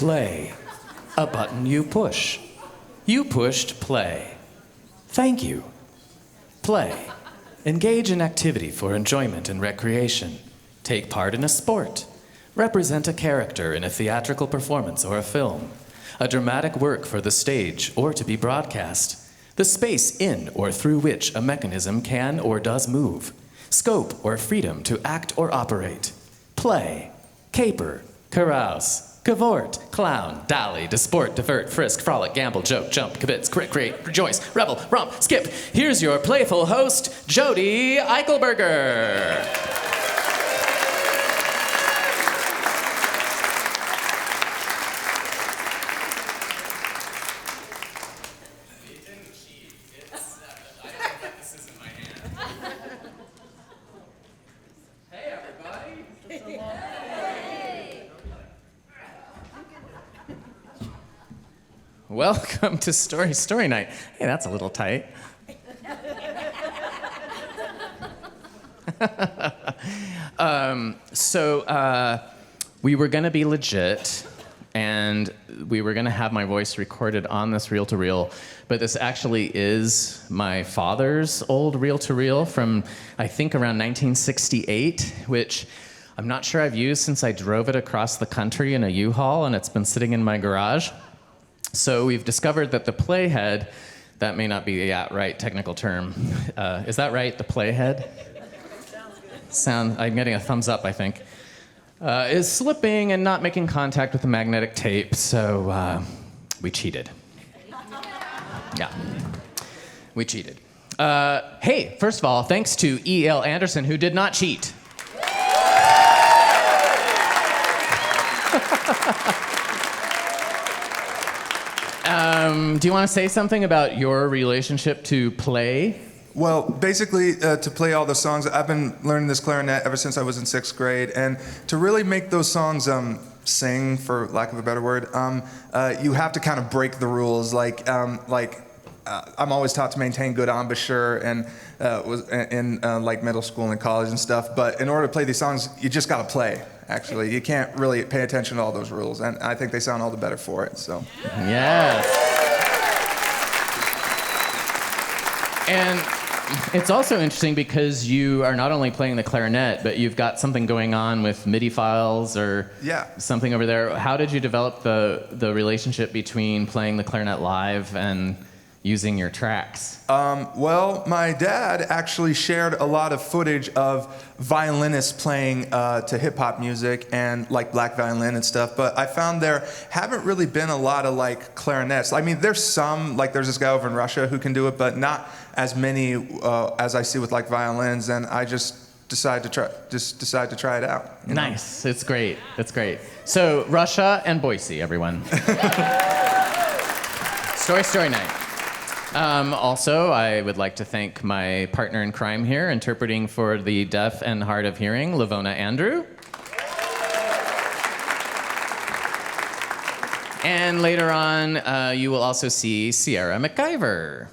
Play. A button you push. You pushed play. Thank you. Play. Engage in activity for enjoyment and recreation. Take part in a sport. Represent a character in a theatrical performance or a film. A dramatic work for the stage or to be broadcast. The space in or through which a mechanism can or does move. Scope or freedom to act or operate. Play. Caper. Carouse. Cavort, clown, dally, disport, divert, frisk, frolic, gamble, joke, jump, kibitz, create, rejoice, revel, romp, skip. Here's your playful host, Jodi Eichelberger. Welcome to Story Night. Hey, that's a little tight. We were going to be legit, and we were going to have my voice recorded on this reel-to-reel, but this actually is my father's old reel-to-reel from, I think, around 1968, which I'm not sure I've used since I drove it across the country in a U-Haul, and it's been sitting in my garage. So we've discovered that the playhead, that may not be the right technical term. Is that right, the playhead? I'm getting a thumbs up, I think. Is slipping and not making contact with the magnetic tape, so we cheated. Yeah, we cheated. Hey, first of all, thanks to E.L. Anderson, who did not cheat. Do you want to say something about your relationship to play? Well, basically, to play all the songs, I've been learning this clarinet ever since I was in 6th grade, and to really make those songs sing, for lack of a better word, you have to kind of break the rules. I'm always taught to maintain good embouchure, and was in like middle school and college and stuff. But in order to play these songs, you just got to play. Actually, you can't really pay attention to all those rules, and I think they sound all the better for it. So. Yes. And it's also interesting because you are not only playing the clarinet, but you've got something going on with MIDI files or something over there. How did you develop the relationship between playing the clarinet live and using your tracks? Well, my dad actually shared a lot of footage of violinists playing to hip-hop music and like black violin and stuff, but I found there haven't really been a lot of like clarinets. I mean, there's some, like there's this guy over in Russia who can do it, but not as many as I see with like violins, and I just decided to try it out. Nice. It's great. It's great. So, Russia and Boise, everyone. Story Night. Also, I would like to thank my partner in crime here, interpreting for the deaf and hard of hearing, LaVona Andrew. And later on, you will also see Sierra McIver.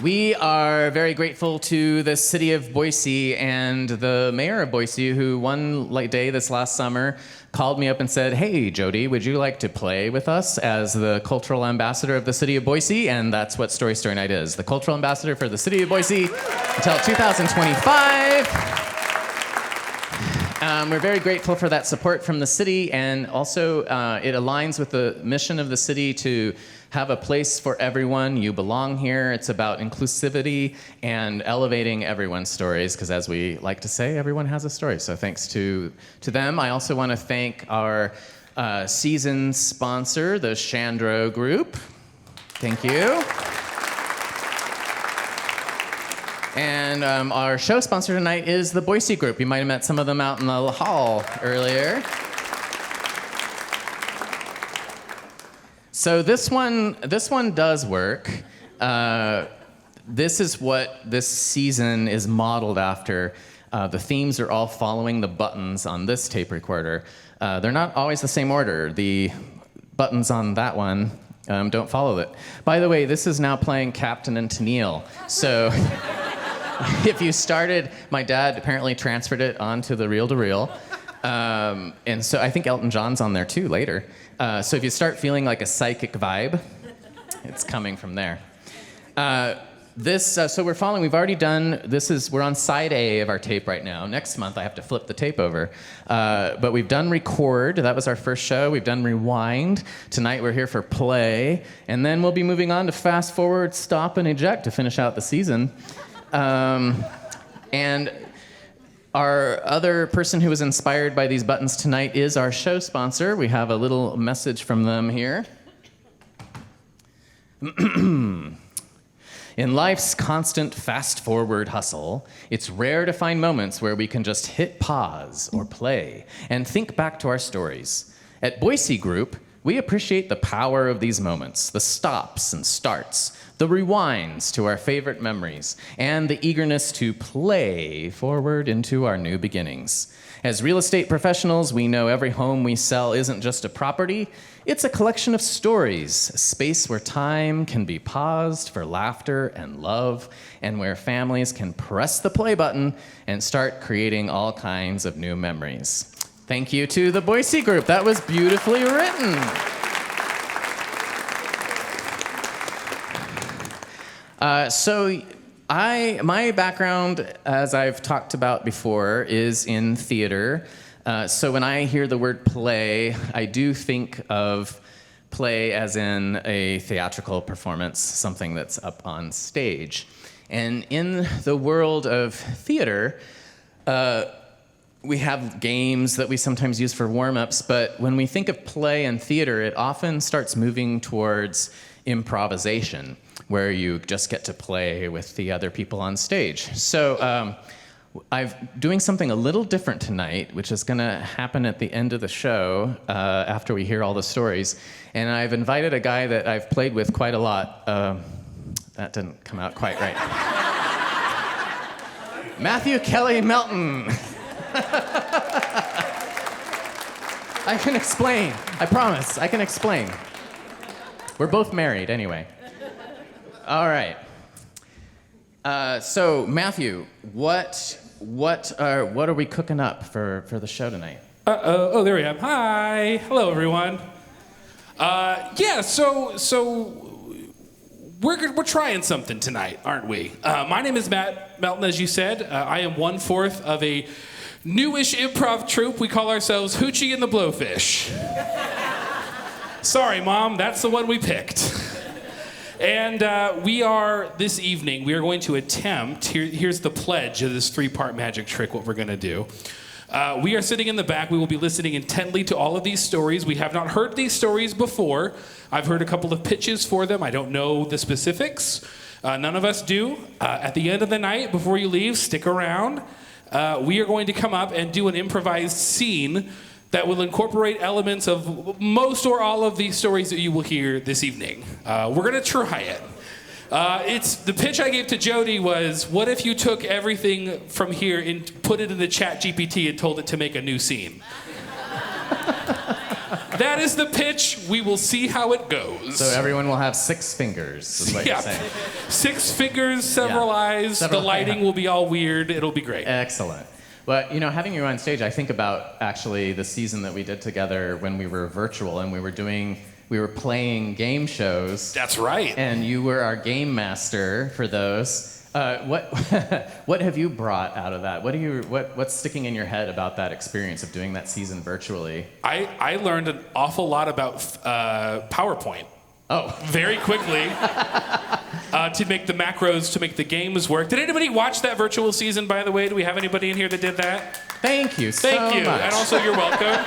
We are very grateful to the city of Boise and the mayor of Boise, who one day this last summer called me up and said, "Hey, Jodi, would you like to play with us as the cultural ambassador of the city of Boise?" And that's what Story Night is, the cultural ambassador for the city of Boise until 2025. We're very grateful for that support from the city, and also it aligns with the mission of the city to have a place for everyone. You belong here. It's about inclusivity and elevating everyone's stories, because as we like to say, everyone has a story. So thanks to them. I also want to thank our season sponsor, the Chandro Group. Thank you. And our show sponsor tonight is the Boise Group. You might have met some of them out in the hall earlier. So this one does work. This is what this season is modeled after. The themes are all following the buttons on this tape recorder. They're not always the same order. The buttons on that one don't follow it. By the way, this is now playing Captain and Tennille. So if you started, my dad apparently transferred it onto the reel-to-reel. And so I think Elton John's on there too later. So if you start feeling like a psychic vibe, it's coming from there. So we're following, we've already done, we're on side A of our tape right now. Next month I have to flip the tape over. But we've done record, that was our first show. We've done rewind. Tonight we're here for play. And then we'll be moving on to fast forward, stop, and eject to finish out the season. And our other person who was inspired by these buttons tonight is our show sponsor. We have a little message from them here. In life's constant fast-forward hustle, it's rare to find moments where we can just hit pause or play and think back to our stories. At Boise Group, we appreciate the power of these moments, the stops and starts, the rewinds to our favorite memories, and the eagerness to play forward into our new beginnings. As real estate professionals, we know every home we sell isn't just a property, it's a collection of stories, a space where time can be paused for laughter and love, and where families can press the play button and start creating all kinds of new memories. Thank you to the Boise Group. That was beautifully written. My background, as I've talked about before, is in theater. So when I hear the word play, I do think of play as in a theatrical performance, something that's up on stage. And in the world of theater, we have games that we sometimes use for warm-ups, but when we think of play and theater, it often starts moving towards improvisation, where you just get to play with the other people on stage. So I'm doing something a little different tonight, which is going to happen at the end of the show after we hear all the stories. And I've invited a guy that I've played with quite a lot. That didn't come out quite right. Matthew Kelly Melton. I can explain. I promise. I can explain. We're both married anyway. All right. So Matthew, what are we cooking up for the show tonight? Oh, there we am. Hi. Hello, everyone. So we're trying something tonight, aren't we? My name is Matt Melton, as you said. I am 1/4 of a newish improv troupe. We call ourselves Hoochie and the Blowfish. Sorry, Mom, that's the one we picked. And this evening, we are going to attempt, here's the pledge of this 3-part magic trick, what we're going to do. We are sitting in the back. We will be listening intently to all of these stories. We have not heard these stories before. I've heard a couple of pitches for them. I don't know the specifics. None of us do. At the end of the night, before you leave, stick around. We are going to come up and do an improvised scene that will incorporate elements of most or all of these stories that you will hear this evening. We're going to try it. The pitch I gave to Jodi was, what if you took everything from here and put it in the chat GPT and told it to make a new scene? That is the pitch. We will see how it goes. So everyone will have 6 fingers, is what you're saying. 6 fingers, several eyes. The lighting will be all weird. It'll be great. Excellent. But, having you on stage, I think about actually the season that we did together when we were virtual and we were playing game shows. That's right. And you were our game master for those. What have you brought out of that? What's sticking in your head about that experience of doing that season virtually? I learned an awful lot about PowerPoint. Oh. Very quickly. To make the macros, to make the games work. Did anybody watch that virtual season, by the way? Do we have anybody in here that did that? Thank you so Thank you. much. And also, you're welcome.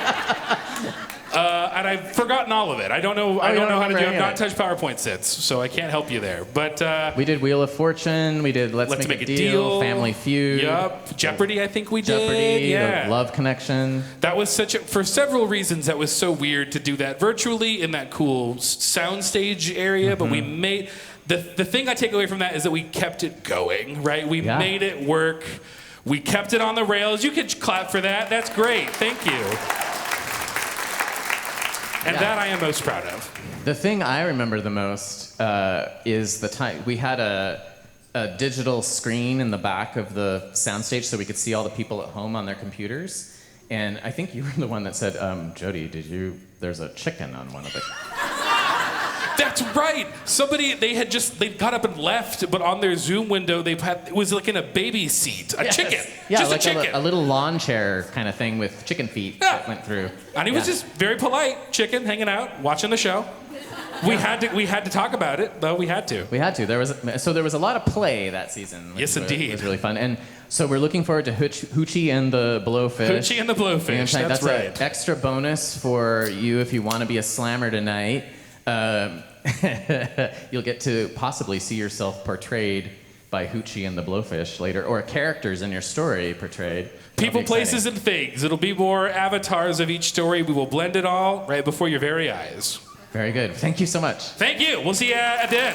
And I've forgotten all of it. I don't know how to do it. I've not touched PowerPoint since, so I can't help you there. But we did Wheel of Fortune. We did Let's Make a Deal, Family Feud. Yup. Jeopardy, I think we did. Jeopardy, yeah. The Love Connection. That was for several reasons, that was so weird to do that virtually in that cool soundstage area, but we made... The thing I take away from that is that we kept it going, right? We made it work. We kept it on the rails. You could clap for that. That's great. Thank you. And that I am most proud of. The thing I remember the most is the time we had a digital screen in the back of the soundstage so we could see all the people at home on their computers. And I think you were the one that said, Jodi, there's a chicken on one of it. That's right. They got up and left, but on their Zoom window, it was like in a baby seat, chicken. Yeah, just like a chicken. A little lawn chair kind of thing with chicken feet that went through. And he was just very polite, chicken, hanging out, watching the show. We had to talk about it, though. We had to. There was a lot of play that season. Yes, indeed. It was really fun. And so we're looking forward to Hoochie and the Blowfish. Hoochie and the Blowfish. That's right. An extra bonus for you if you want to be a slammer tonight. You'll get to possibly see yourself portrayed by Hoochie and the Blowfish later, or characters in your story portrayed. People, places, and things. It'll be more avatars of each story. We will blend it all right before your very eyes. Very good. Thank you so much. Thank you. We'll see you at the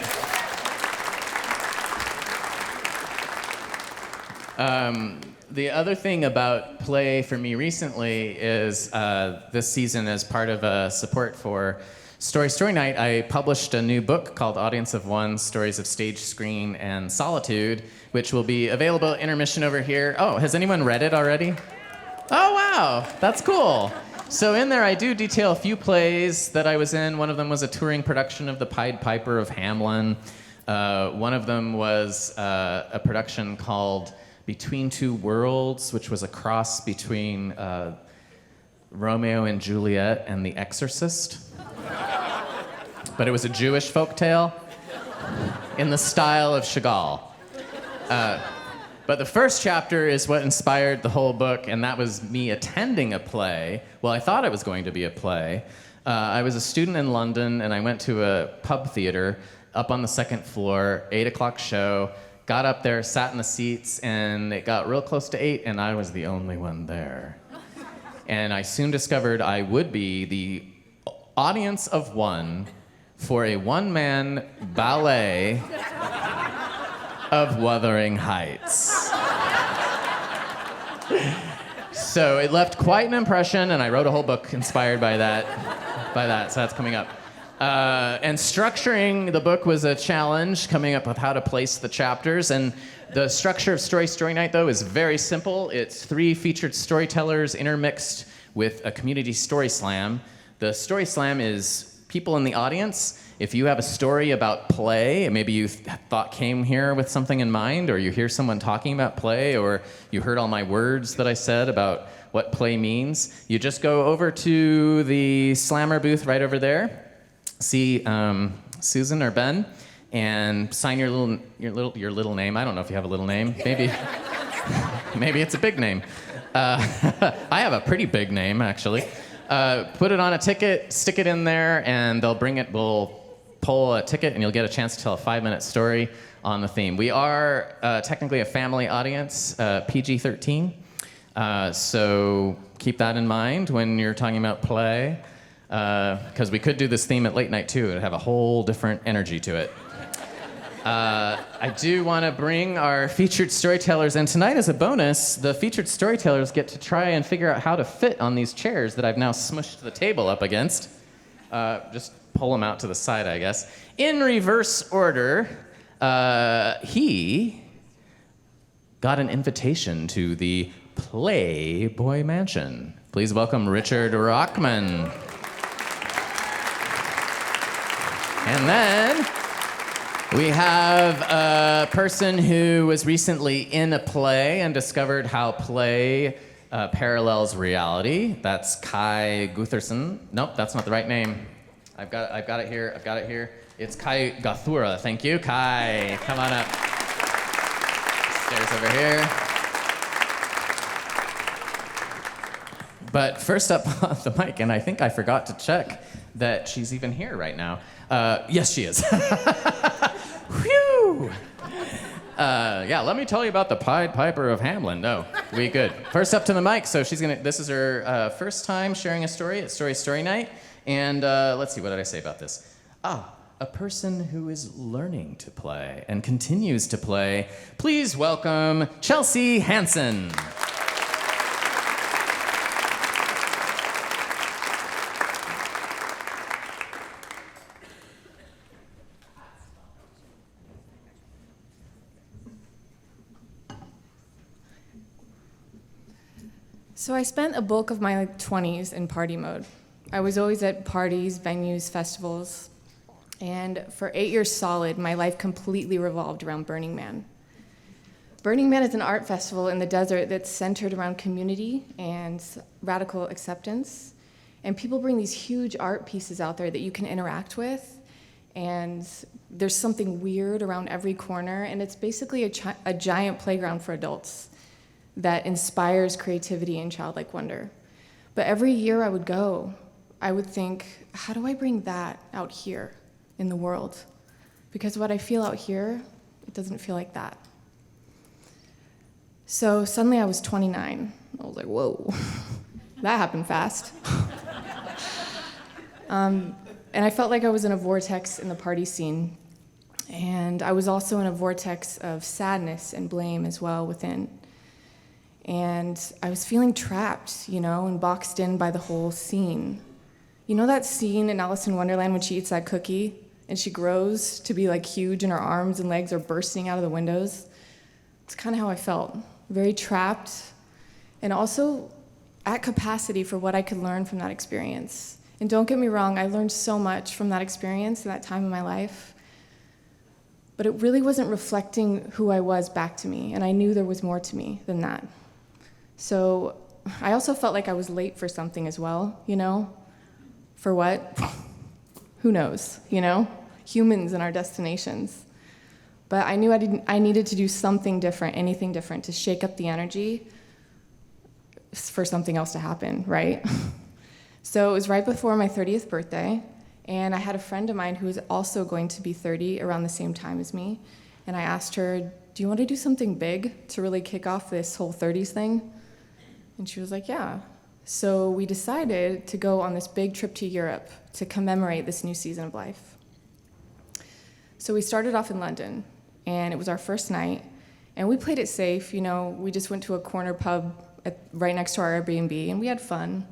end. The other thing about play for me recently is this season, as part of support for Story Night, I published a new book called Audience of One, Stories of Stage, Screen, and Solitude, which will be available at intermission over here. Oh, has anyone read it already? Oh, wow. That's cool. So in there, I do detail a few plays that I was in. One of them was a touring production of The Pied Piper of Hamelin. One of them was a production called Between Two Worlds, which was a cross between Romeo and Juliet and The Exorcist. But it was a Jewish folktale in the style of Chagall. But the first chapter is what inspired the whole book, and that was me attending a play. Well, I thought it was going to be a play. I was a student in London, and I went to a pub theater up on the second floor, 8 o'clock show, got up there, sat in the seats, and it got real close to 8, and I was the only one there. And I soon discovered I would be the audience of one for a one-man ballet of Wuthering Heights. So it left quite an impression, and I wrote a whole book inspired by that. So that's coming up. And structuring the book was a challenge, coming up with how to place the chapters. And the structure of Story Night, though, is very simple. It's 3 featured storytellers intermixed with a community story slam. The story slam is people in the audience. If you have a story about play, maybe you came here with something in mind, or you hear someone talking about play, or you heard all my words that I said about what play means, you just go over to the slammer booth right over there, see Susan or Ben, and sign your little name. I don't know if you have a little name. Maybe it's a big name. I have a pretty big name, actually. Put it on a ticket, stick it in there, and we'll pull a ticket, and you'll get a chance to tell a 5-minute story on the theme. We are technically a family audience, PG-13, so keep that in mind when you're talking about play, because we could do this theme at late night, too. It'd have a whole different energy to it. I do want to bring our featured storytellers, and tonight as a bonus, the featured storytellers get to try and figure out how to fit on these chairs that I've now smushed the table up against. Just pull them out to the side, I guess. In reverse order, he got an invitation to the Playboy Mansion. Please welcome Richard Rachman. And then we have a person who was recently in a play and discovered how play parallels reality. That's Kai Gutherson. Nope, that's not the right name. I've got it here. It's Kai Gathura. Thank you, Kai. Come on up. Stairs over here. But first up on the mic, and I think I forgot to check that she's even here right now. Yes, she is. Whew. Let me tell you about the Pied Piper of Hamelin. No, we good. First up to the mic, so this is her first time sharing a story at Story Night. And let's see, what did I say about this? A person who is learning to play and continues to play. Please welcome Chelsea Hansen. So I spent a bulk of my 20s in party mode. I was always at parties, venues, festivals, and for 8 years solid, my life completely revolved around Burning Man. Burning Man is an art festival in the desert that's centered around community and radical acceptance. And people bring these huge art pieces out there that you can interact with. And there's something weird around every corner. And it's basically a giant playground for adults that inspires creativity and childlike wonder. But every year I would go, I would think, how do I bring that out here in the world? Because what I feel out here, it doesn't feel like that. So suddenly I was 29. I was like, whoa, that happened fast. And I felt like I was in a vortex in the party scene. And I was also in a vortex of sadness and blame as well within. And I was feeling trapped, and boxed in by the whole scene. You know that scene in Alice in Wonderland when she eats that cookie and she grows to be like huge and her arms and legs are bursting out of the windows? It's kind of how I felt. Very trapped and also at capacity for what I could learn from that experience. And don't get me wrong, I learned so much from that experience at that time in my life. But it really wasn't reflecting who I was back to me, and I knew there was more to me than that. So I also felt like I was late for something as well, For what? Who knows, Humans and our destinations. But I knew I needed to do something different, anything different, to shake up the energy for something else to happen, right? So it was right before my 30th birthday, and I had a friend of mine who was also going to be 30 around the same time as me, and I asked her, do you want to do something big to really kick off this whole 30s thing? And she was like, yeah. So we decided to go on this big trip to Europe to commemorate this new season of life. So we started off in London, and it was our first night, and we played it safe. We just went to a corner pub right next to our Airbnb, and we had fun.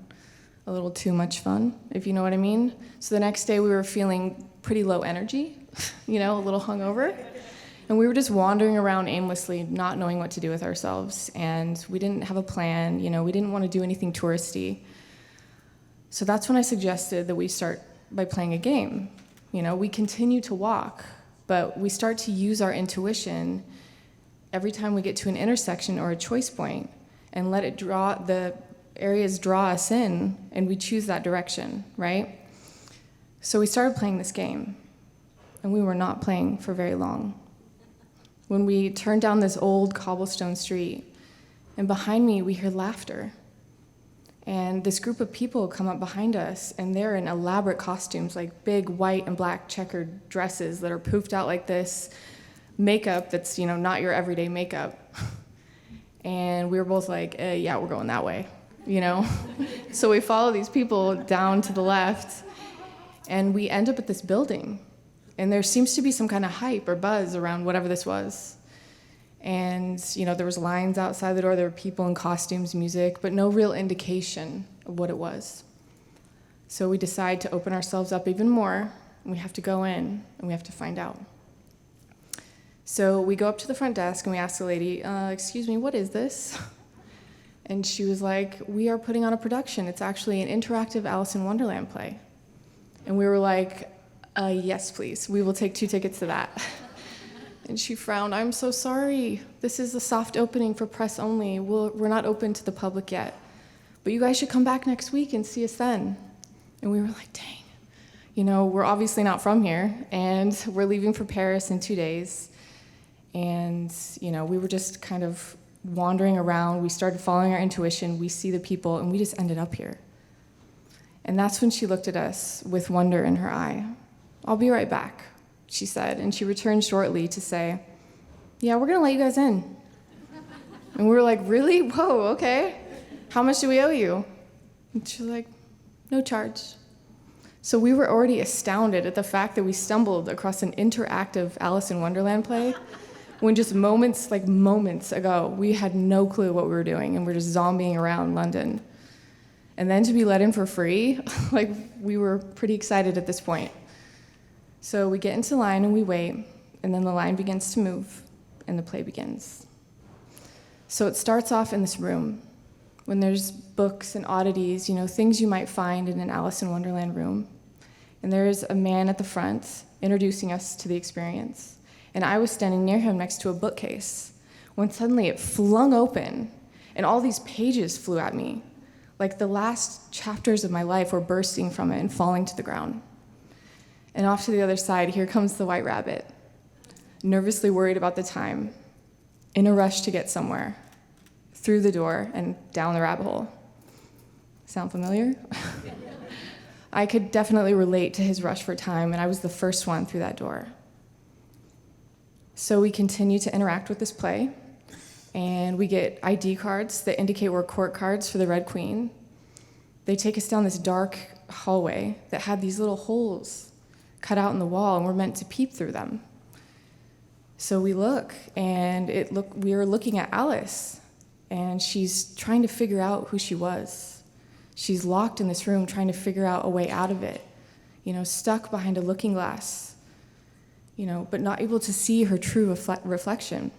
A little too much fun, if you know what I mean. So the next day we were feeling pretty low energy, a little hungover. And we were just wandering around aimlessly, not knowing what to do with ourselves. And we didn't have a plan, we didn't want to do anything touristy. So that's when I suggested that we start by playing a game. We continue to walk, but we start to use our intuition every time we get to an intersection or a choice point and let it the areas draw us in, and we choose that direction, right? So we started playing this game, and we were not playing for very long. When we turned down this old cobblestone street, and behind me we hear laughter. And this group of people come up behind us, and they're in elaborate costumes, like big white and black checkered dresses that are poofed out like this, makeup that's, not your everyday makeup. And we were both like, yeah, we're going that way. So we follow these people down to the left, and we end up at this building. And there seems to be some kind of hype or buzz around whatever this was. And, there was lines outside the door, there were people in costumes, music, but no real indication of what it was. So we decide to open ourselves up even more, and we have to go in, and we have to find out. So we go up to the front desk, and we ask the lady, excuse me, what is this? And she was like, we are putting on a production. It's actually an interactive Alice in Wonderland play. And we were like, yes, please. We will take 2 tickets to that. And she frowned. I'm so sorry. This is a soft opening for press only. We're not open to the public yet. But you guys should come back next week and see us then. And we were like, dang. We're obviously not from here. And we're leaving for Paris in 2 days. And, we were just kind of wandering around. We started following our intuition. We see the people, and we just ended up here. And that's when she looked at us with wonder in her eye. I'll be right back, she said. And she returned shortly to say, yeah, we're going to let you guys in. And we were like, really? Whoa, okay. How much do we owe you? And she was like, no charge. So we were already astounded at the fact that we stumbled across an interactive Alice in Wonderland play when just moments ago, we had no clue what we were doing, and we're just zombieing around London. And then to be let in for free, we were pretty excited at this point. So we get into line and we wait, and then the line begins to move, and the play begins. So it starts off in this room, when there's books and oddities, things you might find in an Alice in Wonderland room. And there's a man at the front introducing us to the experience. And I was standing near him next to a bookcase when suddenly it flung open and all these pages flew at me. Like the last chapters of my life were bursting from it and falling to the ground. And off to the other side, here comes the white rabbit, nervously worried about the time, in a rush to get somewhere, through the door and down the rabbit hole. Sound familiar? I could definitely relate to his rush for time, and I was the first one through that door. So we continue to interact with this play, and we get ID cards that indicate we're court cards for the Red Queen. They take us down this dark hallway that had these little holes cut out in the wall, and we're meant to peep through them. So we look, and we are looking at Alice, and she's trying to figure out who she was. She's locked in this room trying to figure out a way out of it, stuck behind a looking glass, but not able to see her true reflection.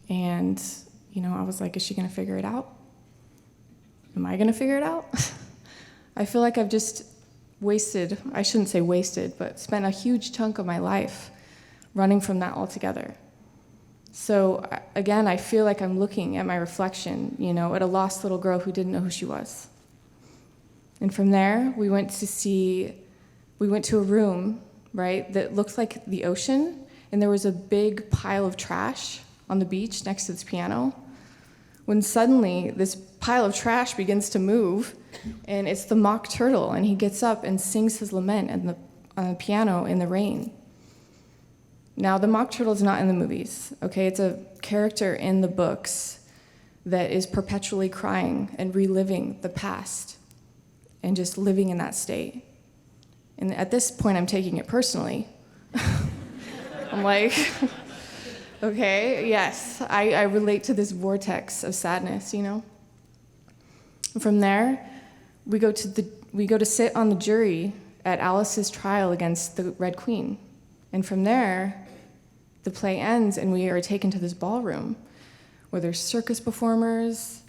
And, I was like, is she going to figure it out? Am I going to figure it out? I feel like I've just I shouldn't say wasted, but spent a huge chunk of my life running from that altogether. So again, I feel like I'm looking at my reflection, at a lost little girl who didn't know who she was. And from there, we went to a room, right, that looked like the ocean, and there was a big pile of trash on the beach next to this piano, when suddenly this pile of trash begins to move, and it's the mock turtle, and he gets up and sings his lament on the piano in the rain. Now, the mock turtle is not in the movies, okay? It's a character in the books that is perpetually crying and reliving the past and just living in that state. And at this point, I'm taking it personally. I'm like, okay, yes, I relate to this vortex of sadness, And from there, we go to sit on the jury at Alice's trial against the Red Queen. And from there, the play ends and we are taken to this ballroom where there's circus performers,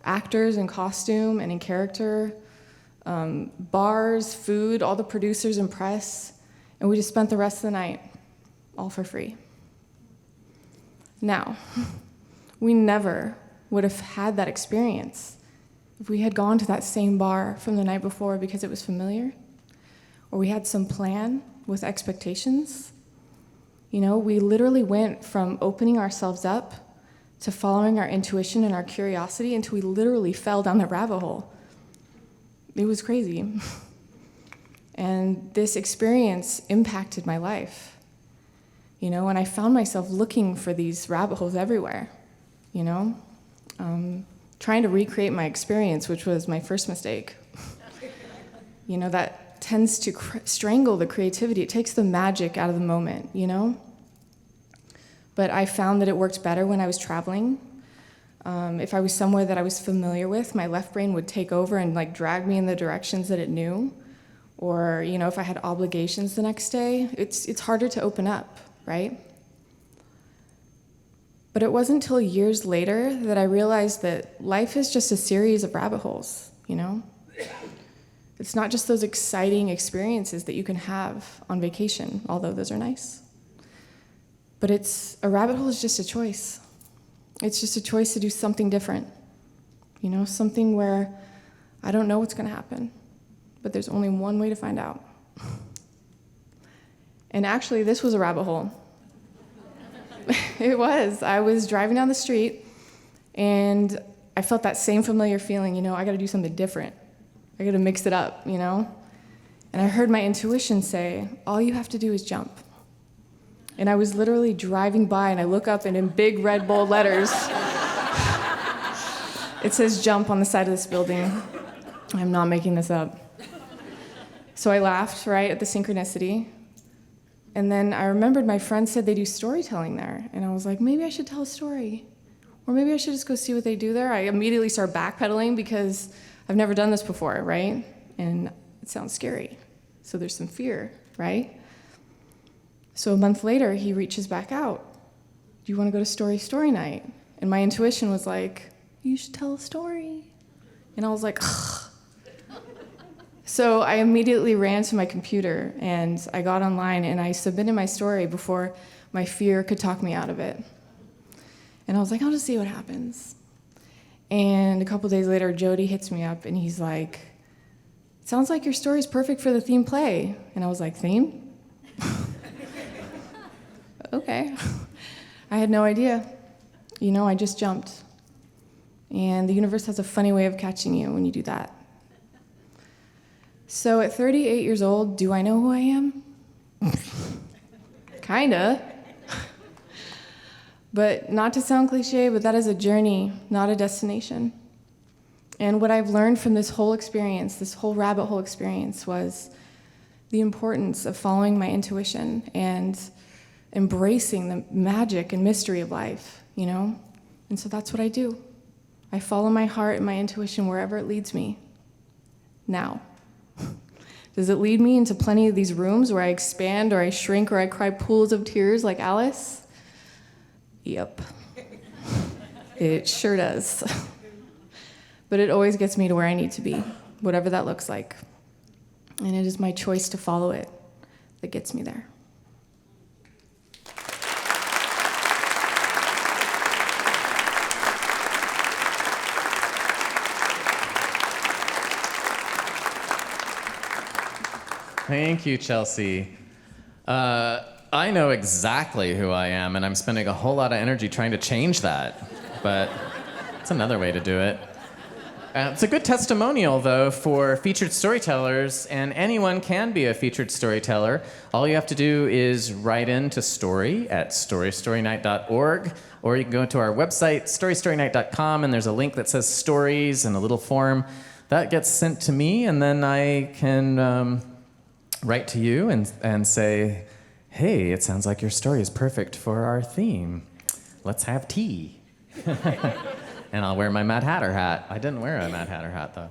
actors in costume and in character, bars, food, all the producers and press, and we just spent the rest of the night all for free. Now, we never would have had that experience if we had gone to that same bar from the night before because it was familiar, or we had some plan with expectations. We literally went from opening ourselves up to following our intuition and our curiosity until we literally fell down the rabbit hole. It was crazy. And this experience impacted my life, and I found myself looking for these rabbit holes everywhere, trying to recreate my experience, which was my first mistake. That tends to strangle the creativity. It takes the magic out of the moment, But I found that it worked better when I was traveling. If I was somewhere that I was familiar with, my left brain would take over and drag me in the directions that it knew. Or, if I had obligations the next day, it's harder to open up, right? But it wasn't until years later that I realized that life is just a series of rabbit holes, It's not just those exciting experiences that you can have on vacation, although those are nice. But a rabbit hole is just a choice. It's just a choice to do something different. Something where I don't know what's going to happen, but there's only one way to find out. And actually, this was a rabbit hole. It was. I was driving down the street, and I felt that same familiar feeling, I got to do something different. I got to mix it up, And I heard my intuition say, all you have to do is jump. And I was literally driving by, and I look up, and in big red bold letters, it says jump on the side of this building. I'm not making this up. So I laughed, right, at the synchronicity. And then I remembered my friend said they do storytelling there. And I was like, maybe I should tell a story. Or maybe I should just go see what they do there. I immediately start backpedaling because I've never done this before, right? And it sounds scary. So there's some fear, right? So a month later, he reaches back out. Do you want to go to story night? And my intuition was like, you should tell a story. And I was like, ugh. So I immediately ran to my computer and I got online and I submitted my story before my fear could talk me out of it. And I was like, I'll just see what happens. And a couple days later, Jodi hits me up and he's like, sounds like your story's perfect for the theme play. And I was like, theme? Okay. I had no idea. You know, I just jumped. And the universe has a funny way of catching you when you do that. So at 38 years old, do I know who I am? Kinda. But not to sound cliche, but that is a journey, not a destination. And what I've learned from this whole experience, this whole rabbit hole experience, was the importance of following my intuition and embracing the magic and mystery of life, you know? And so that's what I do. I follow my heart and my intuition wherever it leads me. Now. Does it lead me into plenty of these rooms where I expand or I shrink or I cry pools of tears like Alice? Yep. It sure does. But it always gets me to where I need to be, whatever that looks like. And it is my choice to follow it that gets me there. Thank you, Chelsea. I know exactly who I am, and I'm spending a whole lot of energy trying to change that. But it's another way to do it. It's a good testimonial, though, for featured storytellers, and anyone can be a featured storyteller. All you have to do is write in to story@storystorynight.org, or you can go to our website, storystorynight.com, and there's a link that says stories and a little form. That gets sent to me, and then I can write to you and say, hey, it sounds like your story is perfect for our theme. Let's have tea. And I'll wear my Mad Hatter hat. I didn't wear a Mad Hatter hat, though.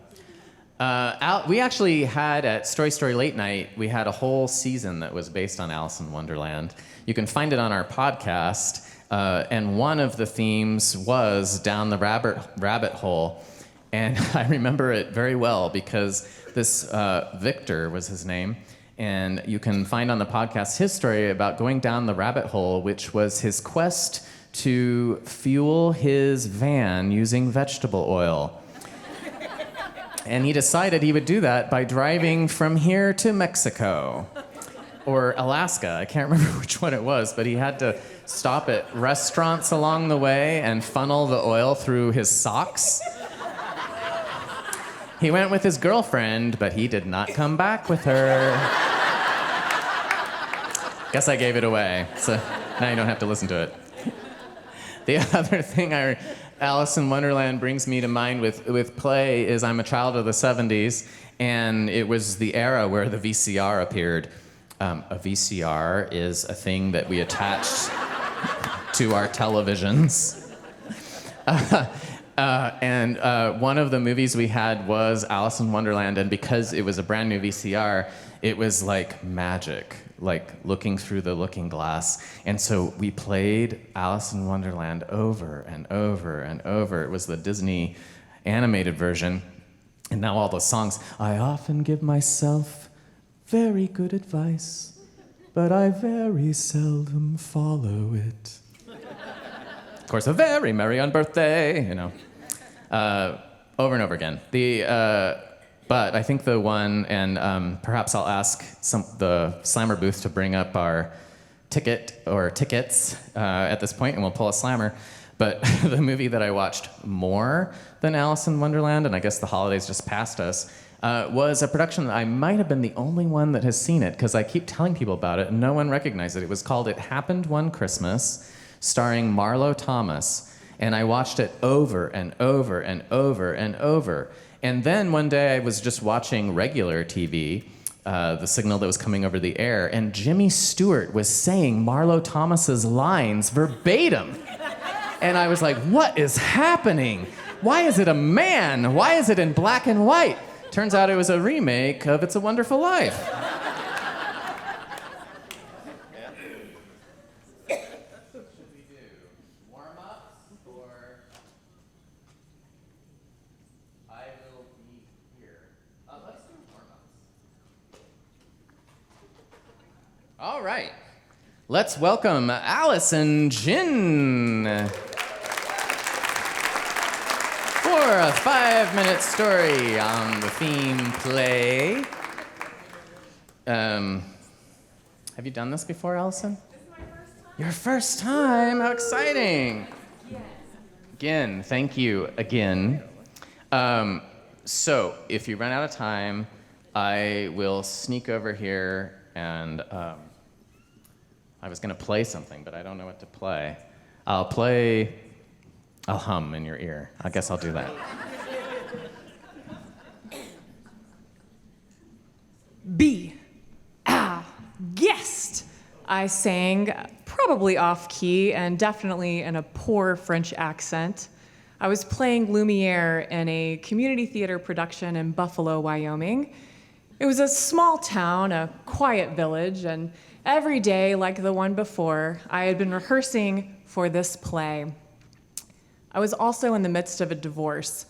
We actually had, at Story Story Late Night, we had a whole season that was based on Alice in Wonderland. You can find it on our podcast, and one of the themes was Down the Rabbit Hole. And I remember it very well because this Victor was his name, and you can find on the podcast his story about going down the rabbit hole, which was his quest to fuel his van using vegetable oil. And he decided he would do that by driving from here to Mexico or Alaska. I can't remember which one it was, but he had to stop at restaurants along the way and funnel the oil through his socks. He went with his girlfriend, but he did not come back with her. Guess I gave it away, so now you don't have to listen to it. The other thing Alice in Wonderland brings me to mind with play is I'm a child of the 70s, and it was the era where the VCR appeared. A VCR is a thing that we attached to our televisions. And one of the movies we had was Alice in Wonderland, and because it was a brand new VCR, it was like magic, like looking through the looking glass. And so we played Alice in Wonderland over and over and over. It was the Disney animated version. And now all those songs, I often give myself very good advice, but I very seldom follow it. Of course, a very merry on birthday, you know, over and over again. But I think the one, and perhaps I'll ask the Slammer booth to bring up our tickets at this point, and we'll pull a Slammer. But the movie that I watched more than Alice in Wonderland, and I guess the holidays just passed us, was a production that I might have been the only one that has seen it, because I keep telling people about it, and no one recognized it. It was called It Happened One Christmas, starring Marlo Thomas. And I watched it over and over and over and over. And then one day I was just watching regular TV, the signal that was coming over the air, and Jimmy Stewart was saying Marlo Thomas's lines verbatim. And I was like, what is happening? Why is it a man? Why is it in black and white? Turns out it was a remake of It's a Wonderful Life. Should we do warm-ups or... All right. Let's welcome Alice and Jin for a 5-minute story on the theme play. Have you done this before, Allison? This is my first time. Your first time? How exciting! Yes. Again, thank you again. So, if you run out of time, I will sneak over here and I was going to play something, but I don't know what to play. I'll hum in your ear. I guess I'll do that. Guest, I sang, probably off key and definitely in a poor French accent. I was playing Lumiere in a community theater production in Buffalo, Wyoming. It was a small town, a quiet village, and every day, like the one before, I had been rehearsing for this play. I was also in the midst of a divorce,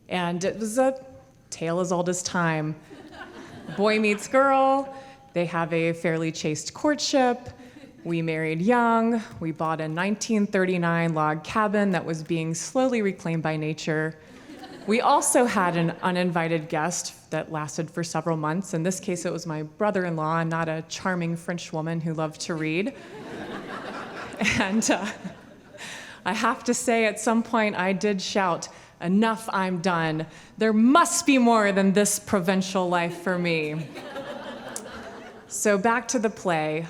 and it was a tale as old as time. Boy meets girl, they have a fairly chaste courtship. We married young. We bought a 1939 log cabin that was being slowly reclaimed by nature. We also had an uninvited guest that lasted for several months. In this case, it was my brother-in-law, not a charming French woman who loved to read. And I have to say, at some point, I did shout, "Enough, I'm done. There must be more than this provincial life for me." So back to the play.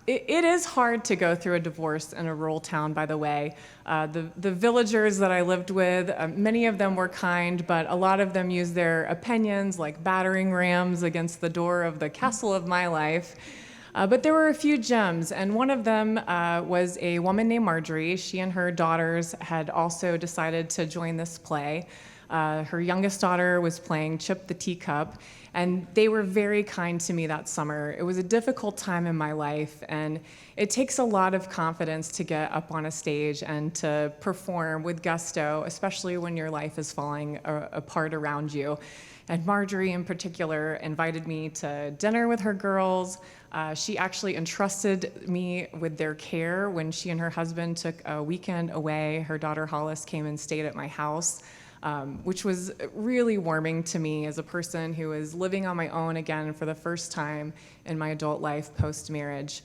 It is hard to go through a divorce in a rural town, by the way. The villagers that I lived with, many of them were kind, but a lot of them used their opinions like battering rams against the door of the castle of my life. But there were a few gems, and one of them was a woman named Marjorie. She and her daughters had also decided to join this play. Her youngest daughter was playing Chip the Teacup, and they were very kind to me that summer. It was a difficult time in my life, and it takes a lot of confidence to get up on a stage and to perform with gusto, especially when your life is falling apart around you. And Marjorie, in particular, invited me to dinner with her girls. She actually entrusted me with their care when she and her husband took a weekend away. Her daughter Hollis came and stayed at my house, which was really warming to me as a person who is living on my own again for the first time in my adult life post-marriage.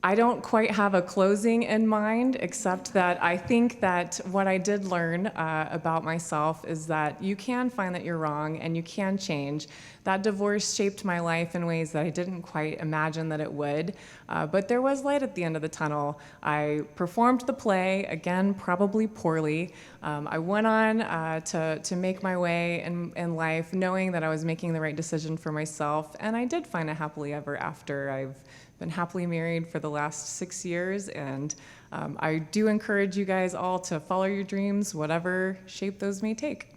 I don't quite have a closing in mind, except that I think that what I did learn about myself is that you can find that you're wrong and you can change. That divorce shaped my life in ways that I didn't quite imagine that it would, but there was light at the end of the tunnel. I performed the play, again, probably poorly. I went on to make my way in life, knowing that I was making the right decision for myself, and I did find a happily ever after. I've been happily married for the last 6 years, and I do encourage you guys all to follow your dreams, whatever shape those may take.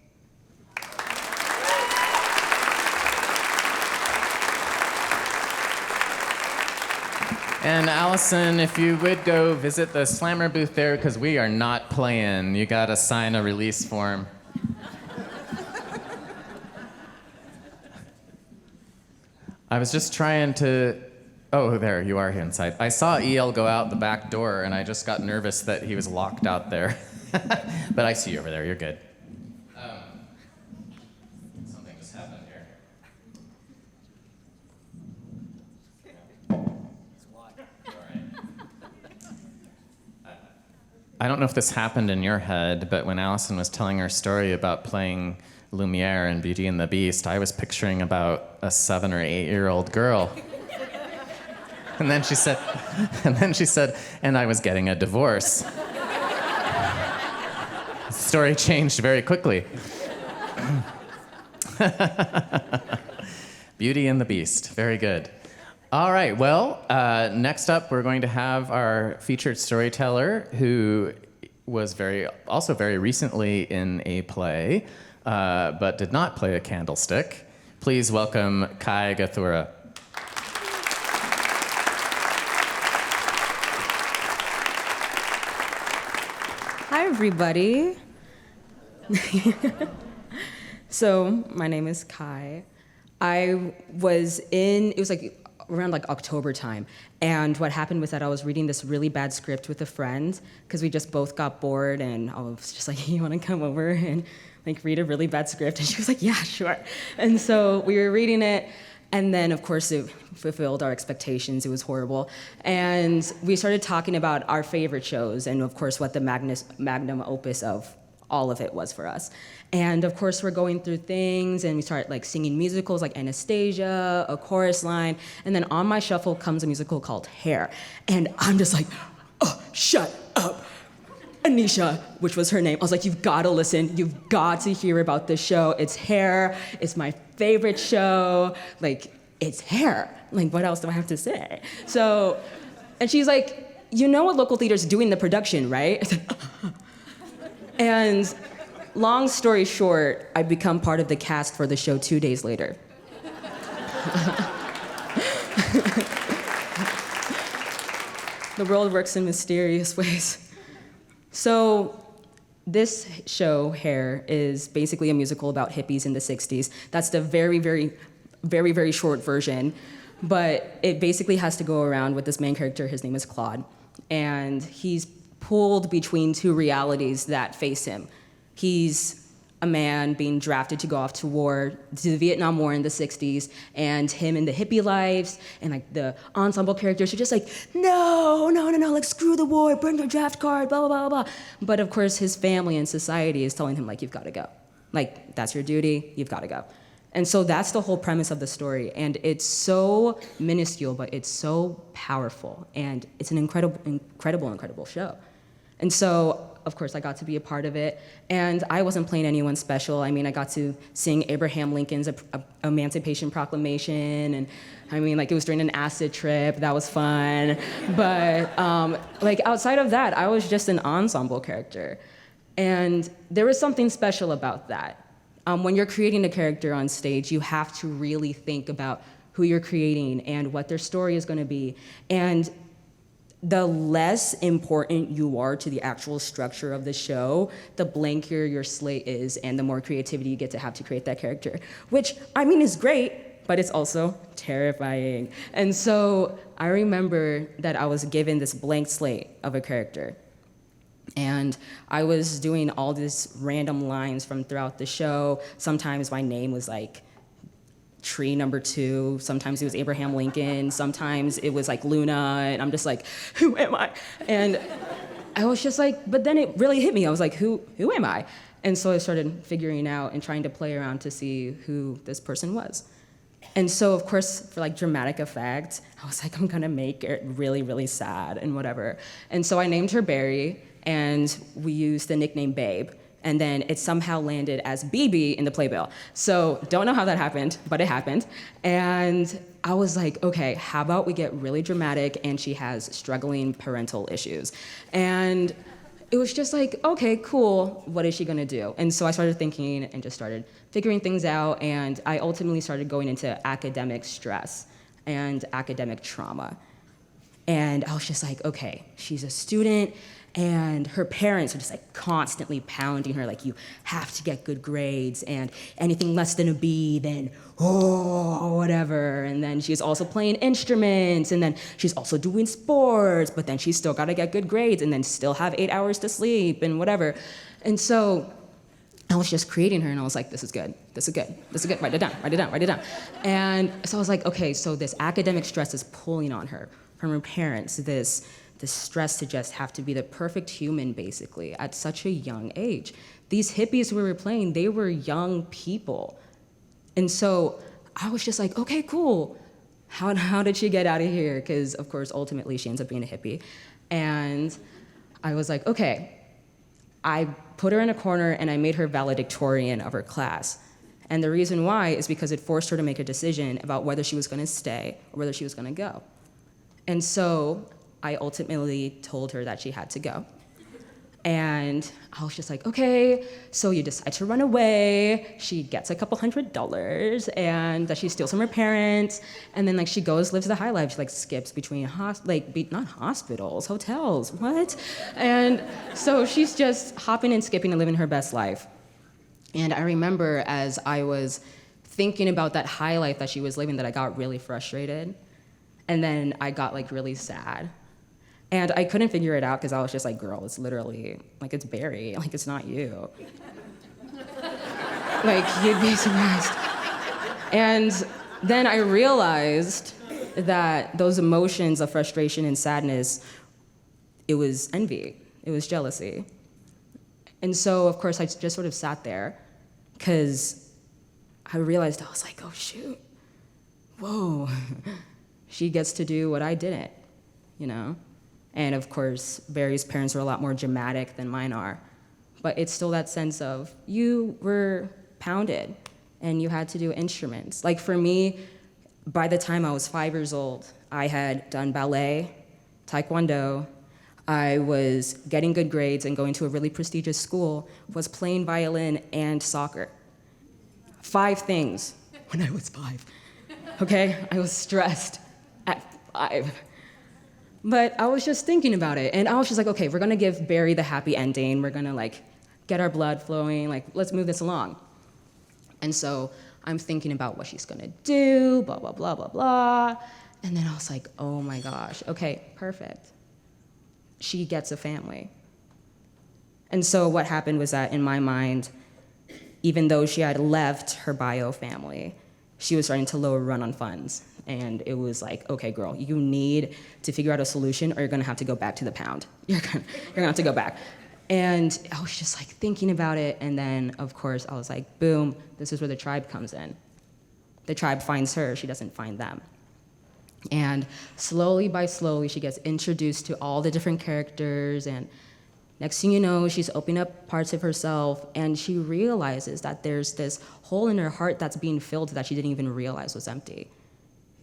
And Allison, if you would go visit the Slammer booth there, because we are not playing. You gotta sign a release form. I was just trying to... Oh, there, you are here inside. I saw EL go out the back door, and I just got nervous that he was locked out there. But I see you over there, you're good. Something just happened here. I don't know if this happened in your head, but when Allison was telling her story about playing Lumiere in Beauty and the Beast, I was picturing about a 7 or 8-year-old girl. And then she said, and I was getting a divorce. The story changed very quickly. Beauty and the Beast, very good. All right, well, next up we're going to have our featured storyteller who was also very recently in a play, but did not play a candlestick. Please welcome Kai Gathura. Hi, everybody. So, my name is Kai. It was like around like October time. And what happened was that I was reading this really bad script with a friend because we just both got bored, and I was just like, you want to come over and like read a really bad script? And she was like, yeah, sure. And so we were reading it, and then of course it fulfilled our expectations. It was horrible. And we started talking about our favorite shows and of course what the magnum opus of all of it was for us. And of course we're going through things, and we start like singing musicals like Anastasia, A Chorus Line, and then on my shuffle comes a musical called Hair. And I'm just like, oh, shut up. Anisha, which was her name, I was like, you've got to listen, you've got to hear about this show. It's Hair, it's my favorite show, like, it's Hair. Like, what else do I have to say? So, and she's like, you know what local theater's doing the production, right? I said, and long story short, I become part of the cast for the show 2 days later. The world works in mysterious ways. So this show, Hair, is basically a musical about hippies in the 60s. That's the very, very, very, very short version. But it basically has to go around with this main character. His name is Claude. And he's pulled between two realities that face him. He's a man being drafted to go off to war, to the Vietnam War in the 60s, and him in the hippie lives, and like the ensemble characters are just like, no, like screw the war, burn your draft card, blah, blah, blah, blah. But of course his family and society is telling him like, you've gotta go. Like, that's your duty, you've gotta go. And so that's the whole premise of the story. And it's so minuscule, but it's so powerful. And it's an incredible show. And so, of course, I got to be a part of it. And I wasn't playing anyone special. I mean, I got to sing Abraham Lincoln's Emancipation Proclamation. And I mean, like, it was during an acid trip. That was fun. But, like, outside of that, I was just an ensemble character. And there was something special about that. When you're creating a character on stage, you have to really think about who you're creating and what their story is going to be. And the less important you are to the actual structure of the show, the blanker your slate is and the more creativity you get to have to create that character, which, I mean, is great, but it's also terrifying. And so I remember that I was given this blank slate of a character. And I was doing all these random lines from throughout the show. Sometimes my name was like Tree Number 2. Sometimes it was Abraham Lincoln. Sometimes it was like Luna. And I'm just like, who am I? And I was just like, but then it really hit me. I was like, who am I? And so I started figuring out and trying to play around to see who this person was. And so, of course, for like dramatic effect, I was like, I'm gonna make it really, really sad and whatever. And so I named her Barry, and we used the nickname Babe. And then it somehow landed as BB in the playbill. So don't know how that happened, but it happened. And I was like, okay, how about we get really dramatic, and she has struggling parental issues. And it was just like, okay, cool, what is she gonna do? And so I started thinking and just started figuring things out, and I ultimately started going into academic stress and academic trauma. And I was just like, okay, she's a student, and her parents are just like constantly pounding her, like, you have to get good grades, and anything less than a B, then, oh, whatever. And then she's also playing instruments, and then she's also doing sports, but then she's still gotta get good grades, and then still have 8 hours to sleep, and whatever. And so I was just creating her, and I was like, this is good, write it down. And so I was like, okay, so this academic stress is pulling on her from her parents, this stress to just have to be the perfect human, basically, at such a young age. These hippies who we were playing, they were young people. And so I was just like, okay, cool. How did she get out of here? Because, of course, ultimately, she ends up being a hippie. And I was like, okay. I put her in a corner, and I made her valedictorian of her class. And the reason why is because it forced her to make a decision about whether she was going to stay or whether she was going to go. And so I ultimately told her that she had to go. And I was just like, okay, so you decide to run away. She gets a couple $100, and that she steals from her parents. And then, like, she goes, lives the high life. She, like, skips between, not hospitals, hotels, what? And so she's just hopping and skipping and living her best life. And I remember as I was thinking about that high life that she was living that I got really frustrated. And then I got like really sad. And I couldn't figure it out because I was just like, girl, it's literally, like it's Barry, like it's not you. Like, you'd be surprised. And then I realized that those emotions of frustration and sadness, it was envy, it was jealousy. And so, of course, I just sort of sat there because I realized, I was like, oh shoot, whoa, she gets to do what I didn't, you know? And of course, Barry's parents were a lot more dramatic than mine are. But it's still that sense of, you were pounded and you had to do instruments. Like for me, by the time I was 5 years old, I had done ballet, taekwondo, I was getting good grades and going to a really prestigious school, was playing violin and soccer. 5 things when I was 5, okay? I was stressed at 5. But I was just thinking about it, and I was just like, okay, we're gonna give Barry the happy ending, we're gonna like get our blood flowing, like let's move this along. And so I'm thinking about what she's gonna do, blah, blah, blah, blah, blah. And then I was like, oh my gosh, okay, perfect. She gets a family. And so what happened was that in my mind, even though she had left her bio family, she was starting to low run on funds. And it was like, okay, girl, you need to figure out a solution or you're gonna have to go back to the pound. You're gonna have to go back. And I was just like thinking about it, and then of course I was like, boom, this is where the tribe comes in. The tribe finds her, she doesn't find them. And slowly by slowly, she gets introduced to all the different characters, and next thing you know, she's opening up parts of herself, and she realizes that there's this hole in her heart that's being filled that she didn't even realize was empty.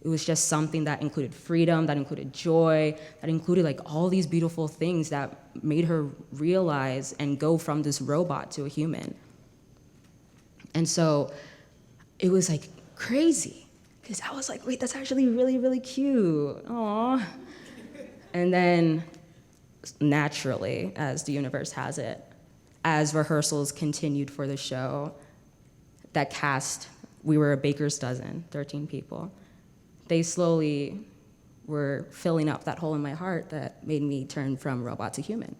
It was just something that included freedom, that included joy, that included like all these beautiful things that made her realize and go from this robot to a human. And so it was like crazy, because I was like, wait, that's actually really, really cute. Aww. And then naturally, as the universe has it, as rehearsals continued for the show, that cast, we were a baker's dozen, 13 people. They slowly were filling up that hole in my heart that made me turn from robot to human.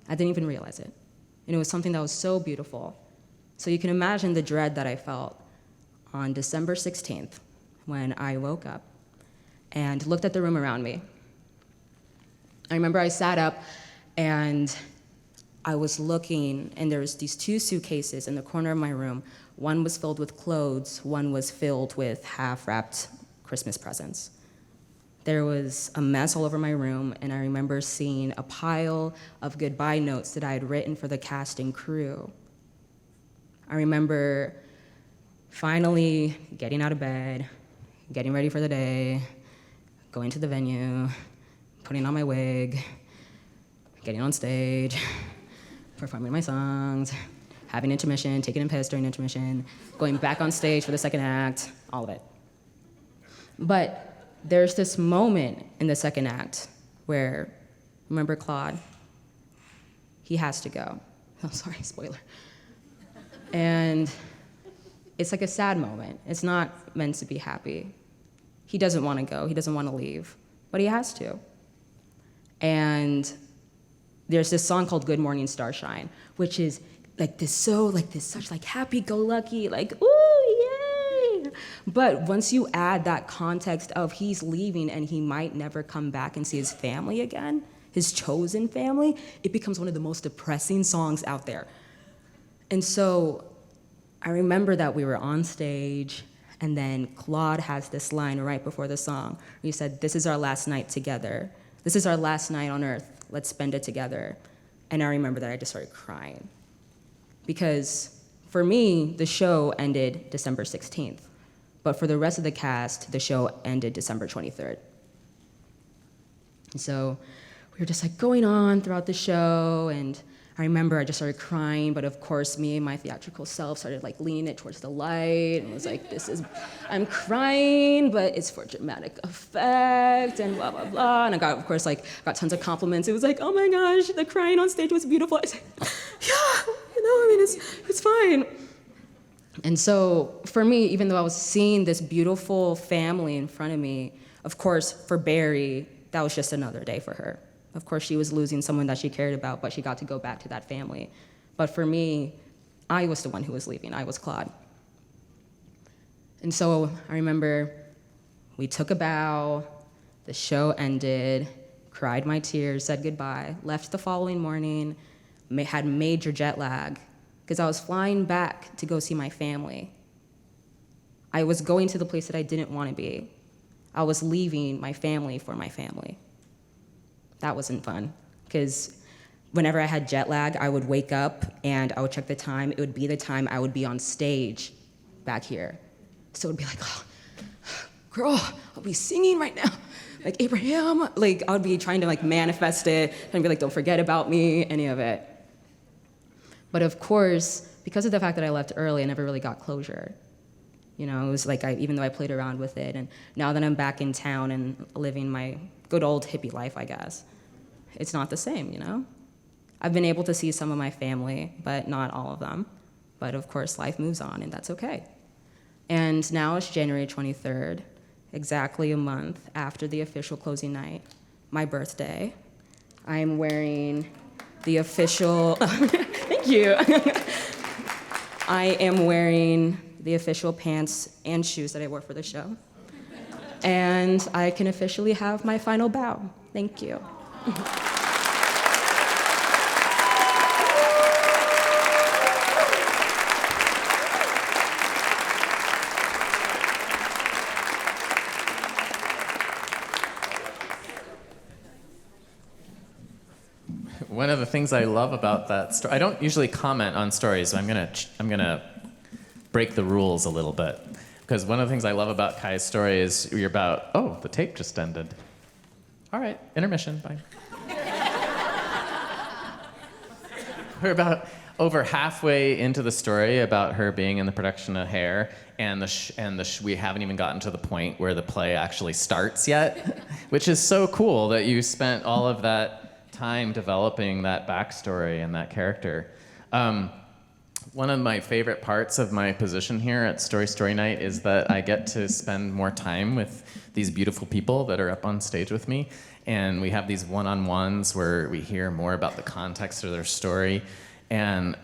I didn't even realize it. And it was something that was so beautiful. So you can imagine the dread that I felt on December 16th when I woke up and looked at the room around me. I remember I sat up and I was looking, and there was these 2 suitcases in the corner of my room. One was filled with clothes, one was filled with half-wrapped Christmas presents. There was a mess all over my room, and I remember seeing a pile of goodbye notes that I had written for the cast and crew. I remember finally getting out of bed, getting ready for the day, going to the venue, putting on my wig, getting on stage, performing my songs, having intermission, taking a piss during intermission, going back on stage for the second act, all of it. But there's this moment in the second act where, remember Claude? He has to go. Oh, sorry, spoiler. And it's like a sad moment. It's not meant to be happy. He doesn't want to go, he doesn't want to leave, but he has to. And there's this song called Good Morning Starshine, which is like this such like happy-go-lucky, like, ooh, yay! But once you add that context of he's leaving and he might never come back and see his family again, his chosen family, it becomes one of the most depressing songs out there. And so I remember that we were on stage, and then Claude has this line right before the song. He said, "This is our last night together. This is our last night on earth. Let's spend it together." And I remember that I just started crying. Because for me, the show ended December 16th. But for the rest of the cast, the show ended December 23rd. And so we were just like going on throughout the show, and I remember I just started crying, but of course me and my theatrical self started like leaning it towards the light, and was like, I'm crying, but it's for dramatic effect, and blah, blah, blah. And I got, of course, got tons of compliments. It was like, oh my gosh, the crying on stage was beautiful. I said, yeah, I mean, it's fine. And so for me, even though I was seeing this beautiful family in front of me, of course, for Barry, that was just another day for her. Of course, she was losing someone that she cared about, but she got to go back to that family. But for me, I was the one who was leaving. I was Claude. And so I remember we took a bow, the show ended, cried my tears, said goodbye, left the following morning, had major jet lag, because I was flying back to go see my family. I was going to the place that I didn't want to be. I was leaving my family for my family. That wasn't fun, because whenever I had jet lag, I would wake up and I would check the time. It would be the time I would be on stage back here. So it would be like, oh, girl, I'll be singing right now. Like Abraham, like I would be trying to like manifest it and be like, don't forget about me, any of it. But of course, because of the fact that I left early, I never really got closure. You know, it was like, even though I played around with it, and now that I'm back in town and living my good old hippie life, I guess, it's not the same, you know? I've been able to see some of my family, but not all of them. But of course, life moves on, and that's okay. And now it's January 23rd, exactly a month after the official closing night, my birthday. I'm wearing the official, thank you. I am wearing the official pants and shoes that I wore for the show. And I can officially have my final bow. Thank you. One of the things I love about that story, I don't usually comment on stories, so I'm gonna break the rules a little bit. Because one of the things I love about Kai's story is you're about, oh, the tape just ended. All right, intermission, bye. We're about over halfway into the story about her being in the production of Hair, and we haven't even gotten to the point where the play actually starts yet, which is so cool that you spent all of that time developing that backstory and that character. One of my favorite parts of my position here at Story Night is that I get to spend more time with these beautiful people that are up on stage with me, and we have these one-on-ones where we hear more about the context of their story. And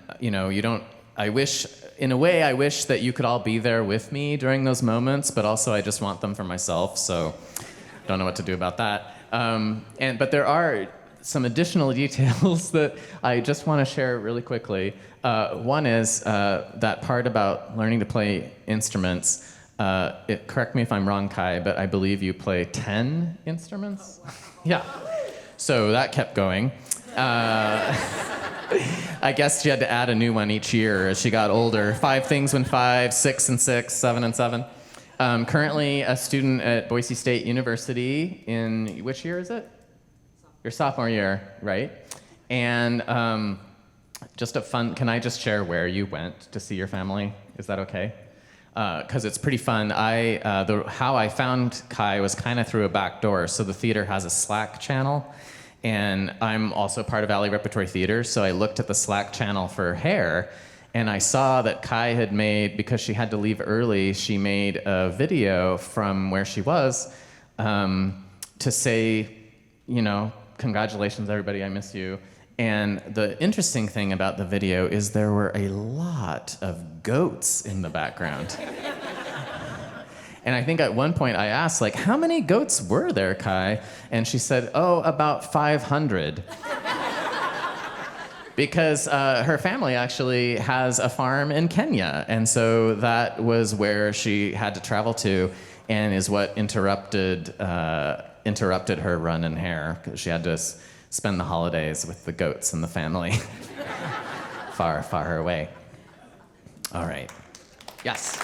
I wish that you could all be there with me during those moments, but also I just want them for myself, so don't know what to do about that. But there are some additional details that I just want to share really quickly. One is that part about learning to play instruments. Correct me if I'm wrong, Kai, but I believe you play 10 instruments? Yeah. So that kept going. I guess she had to add a new one each year as she got older. 5 things when 5, 6 and 6, 7 and 7. Currently a student at Boise State University in, which year is it? Your sophomore year, right? And just a fun, can I just share where you went to see your family? Is that okay? Because it's pretty fun. How I found Kai was kind of through a back door. So the theater has a Slack channel, and I'm also part of Alley Repertory Theater, so I looked at the Slack channel for Hair, and I saw that Kai had made, because she had to leave early, she made a video from where she was to say, congratulations, everybody, I miss you. And the interesting thing about the video is there were a lot of goats in the background. And I think at one point I asked, how many goats were there, Kai? And she said, about 500. Because her family actually has a farm in Kenya. And so that was where she had to travel to, and is what interrupted her run in Hair, because she had to spend the holidays with the goats and the family far, far away. All right. Yes.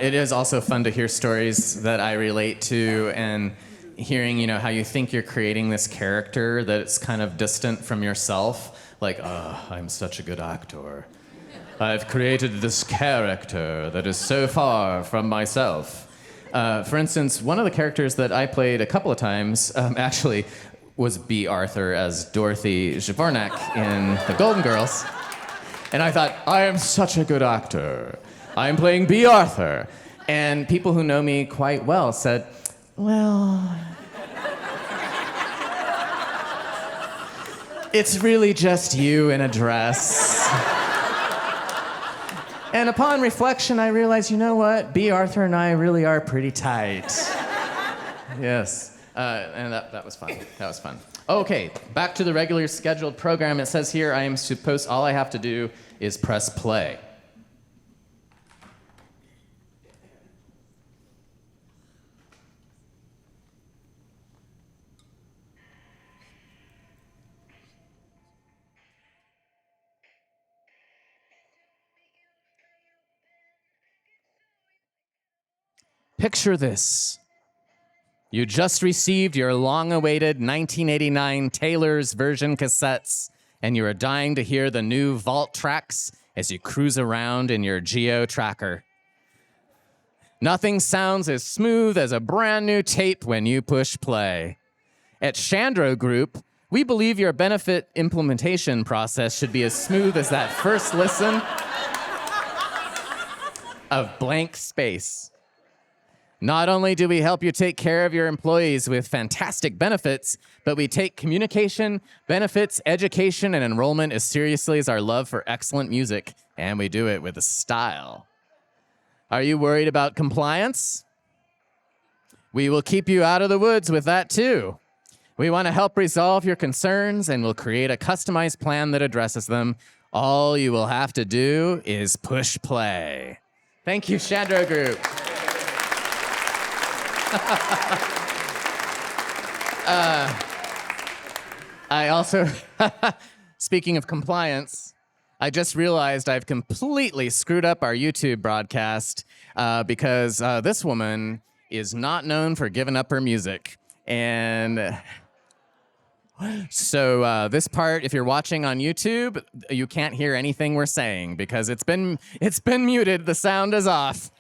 It is also fun to hear stories that I relate to, and hearing, how you think you're creating this character that's kind of distant from yourself. I'm such a good actor. I've created this character that is so far from myself. For instance, one of the characters that I played a couple of times, actually, was B. Arthur as Dorothy Zbornak in The Golden Girls. And I thought, I am such a good actor. I am playing B. Arthur. And people who know me quite well said, well, it's really just you in a dress. And upon reflection, I realized, you know what? B. Arthur and I really are pretty tight. Yes. And that was fun. That was fun. Okay, back to the regular scheduled program. It says here I am supposed, all I have to do is press play. Picture this. You just received your long-awaited 1989 Taylor's version cassettes, and you are dying to hear the new vault tracks as you cruise around in your Geo Tracker. Nothing sounds as smooth as a brand new tape when you push play. At Chandro Group, we believe your benefit implementation process should be as smooth as that first listen of blank space. Not only do we help you take care of your employees with fantastic benefits, but we take communication, benefits, education, and enrollment as seriously as our love for excellent music, and we do it with a style. Are you worried about compliance? We will keep you out of the woods with that too. We want to help resolve your concerns, and we'll create a customized plan that addresses them. All you will have to do is push play. Thank you, Chandro Group. I also, speaking of compliance, I just realized I've completely screwed up our YouTube broadcast because this woman is not known for giving up her music. And so this part, if you're watching on YouTube, you can't hear anything we're saying because it's been muted. The sound is off.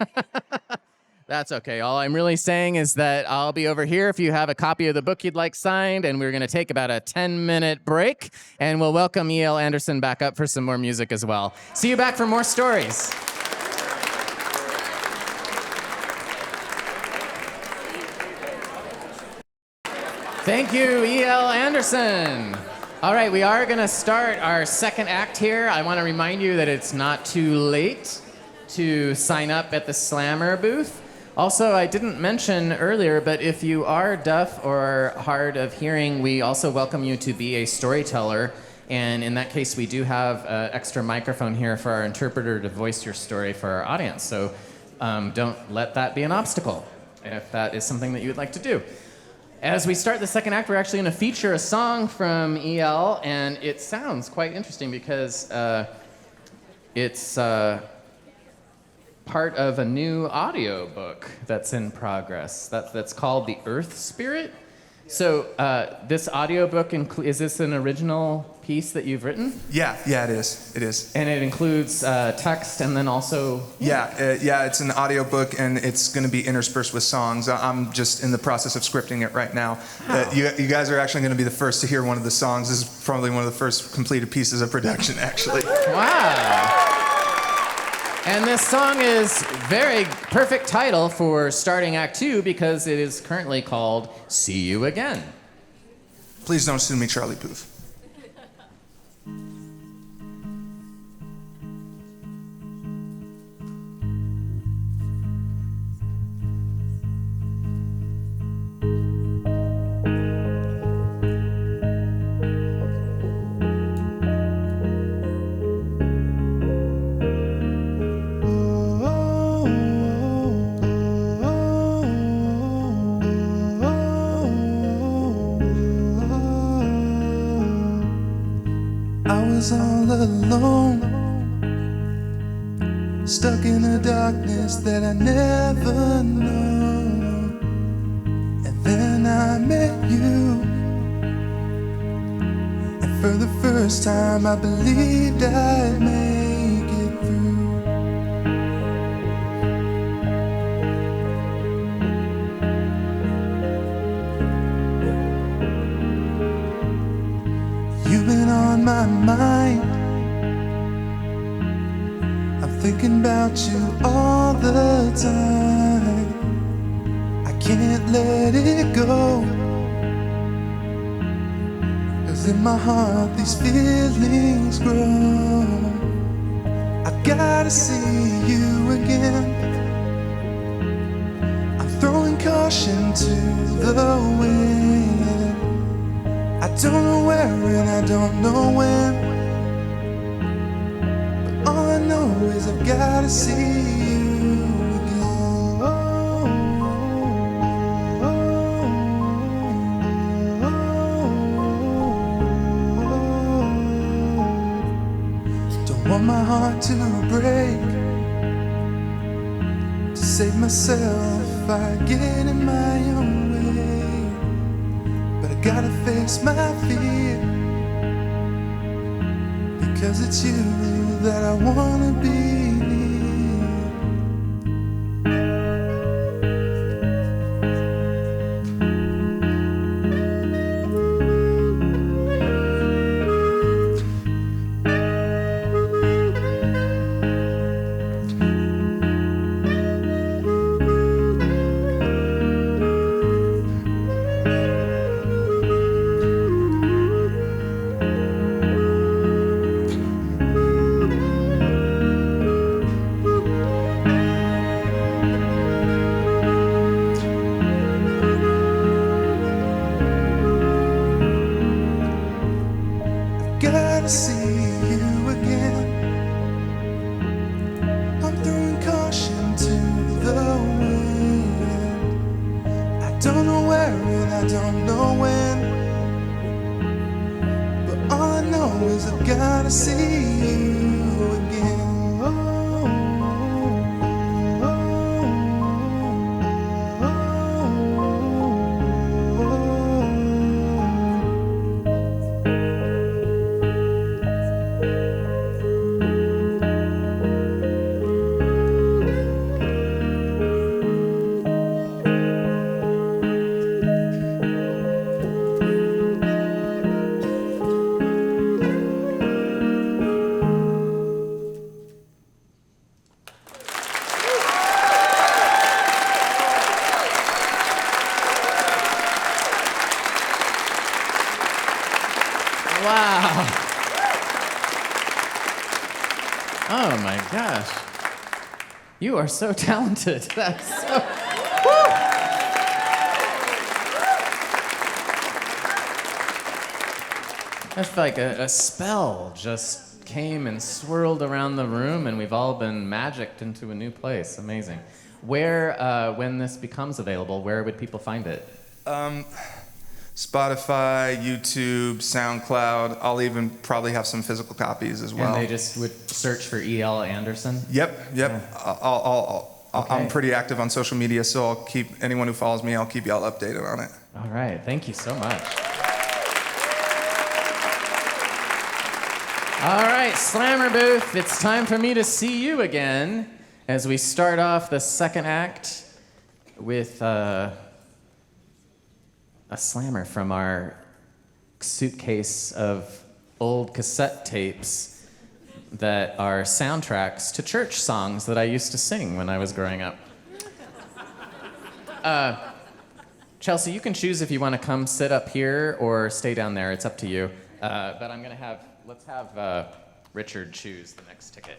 That's okay. All I'm really saying is that I'll be over here if you have a copy of the book you'd like signed, and we're going to take about a 10-minute break, and we'll welcome E.L. Anderson back up for some more music as well. See you back for more stories. Thank you, E.L. Anderson. All right, we are going to start our second act here. I want to remind you that it's not too late to sign up at the Slammer booth. Also, I didn't mention earlier, but if you are deaf or hard of hearing, we also welcome you to be a storyteller. And in that case, we do have an extra microphone here for our interpreter to voice your story for our audience. So don't let that be an obstacle if that is something that you would like to do. As we start the second act, we're actually going to feature a song from E.L., and it sounds quite interesting because it's part of a new audio book that's in progress that's called The Earth Spirit. So this audio book, is this an original piece that you've written? Yeah, it is. And it includes text and then also... Yeah, it's an audio book, and it's going to be interspersed with songs. I'm just in the process of scripting it right now. You guys are actually going to be the first to hear one of the songs. This is probably one of the first completed pieces of production, actually. Wow. And this song is very perfect title for starting Act 2 because it is currently called See You Again. Please don't sue me, Charlie Puth. All alone, stuck in a darkness that I never known. And then I met you, and for the first time I believed I'd make it through. in my mind. I'm thinking about you all the time. I can't let it go, 'cause in my heart these feelings grow. I gotta see you again. I'm throwing caution to the wind. I don't know where and I don't know when, but all I know is I've gotta see you again. Don't want my heart to break. To save myself, I get in my own way, but I gotta face my fear, because it's you that I wanna be near. Gotta see you again. I'm throwing caution to the wind. I don't know where and I don't know when, but all I know is I've gotta see you again. Wow. Oh my gosh. You are so talented. That's so. Woo! That's like a spell just came and swirled around the room, and we've all been magicked into a new place. Amazing. Where, when this becomes available, where would people find it? Spotify, YouTube, SoundCloud. I'll even probably have some physical copies as well. And they just would search for E.L. Anderson? Yep. Yeah. I'm Okay. pretty active on social media, so I'll keep anyone who follows me, I'll keep y'all updated on it. All right. Thank you so much. All right, Slammer Booth, it's time for me to see you again as we start off the second act with a slammer from our suitcase of old cassette tapes that are soundtracks to church songs that I used to sing when I was growing up. Chelsea, you can choose if you want to come sit up here or stay down there. It's up to you. But I'm going to let's have Richard choose the next ticket.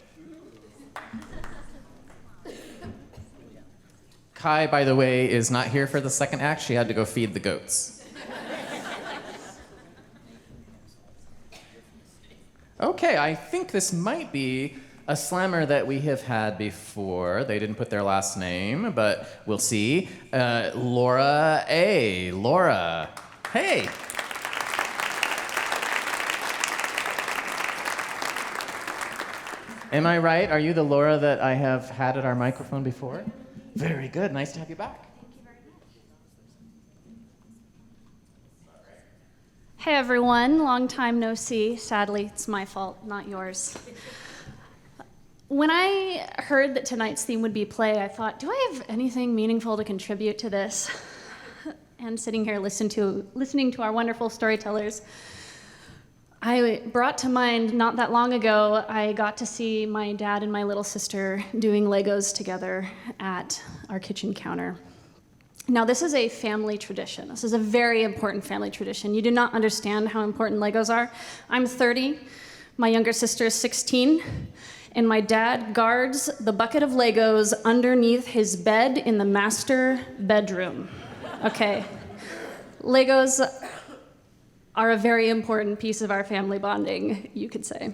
Kai, by the way, is not here for the second act. She had to go feed the goats. Okay, I think this might be a slammer that we have had before. They didn't put their last name, but we'll see. Laura A. Laura. Hey. Am I right? Are you the Laura that I have had at our microphone before? Very good. Nice to have you back. Thank you very much. Hey everyone, long time no see. Sadly, it's my fault, not yours. When I heard that tonight's theme would be play, I thought, do I have anything meaningful to contribute to this? And sitting here listening to our wonderful storytellers, I brought to mind not that long ago, I got to see my dad and my little sister doing Legos together at our kitchen counter. Now, this is a family tradition. This is a very important family tradition. You do not understand how important Legos are. I'm 30, my younger sister is 16, and my dad guards the bucket of Legos underneath his bed in the master bedroom. Okay. Legos are a very important piece of our family bonding, you could say.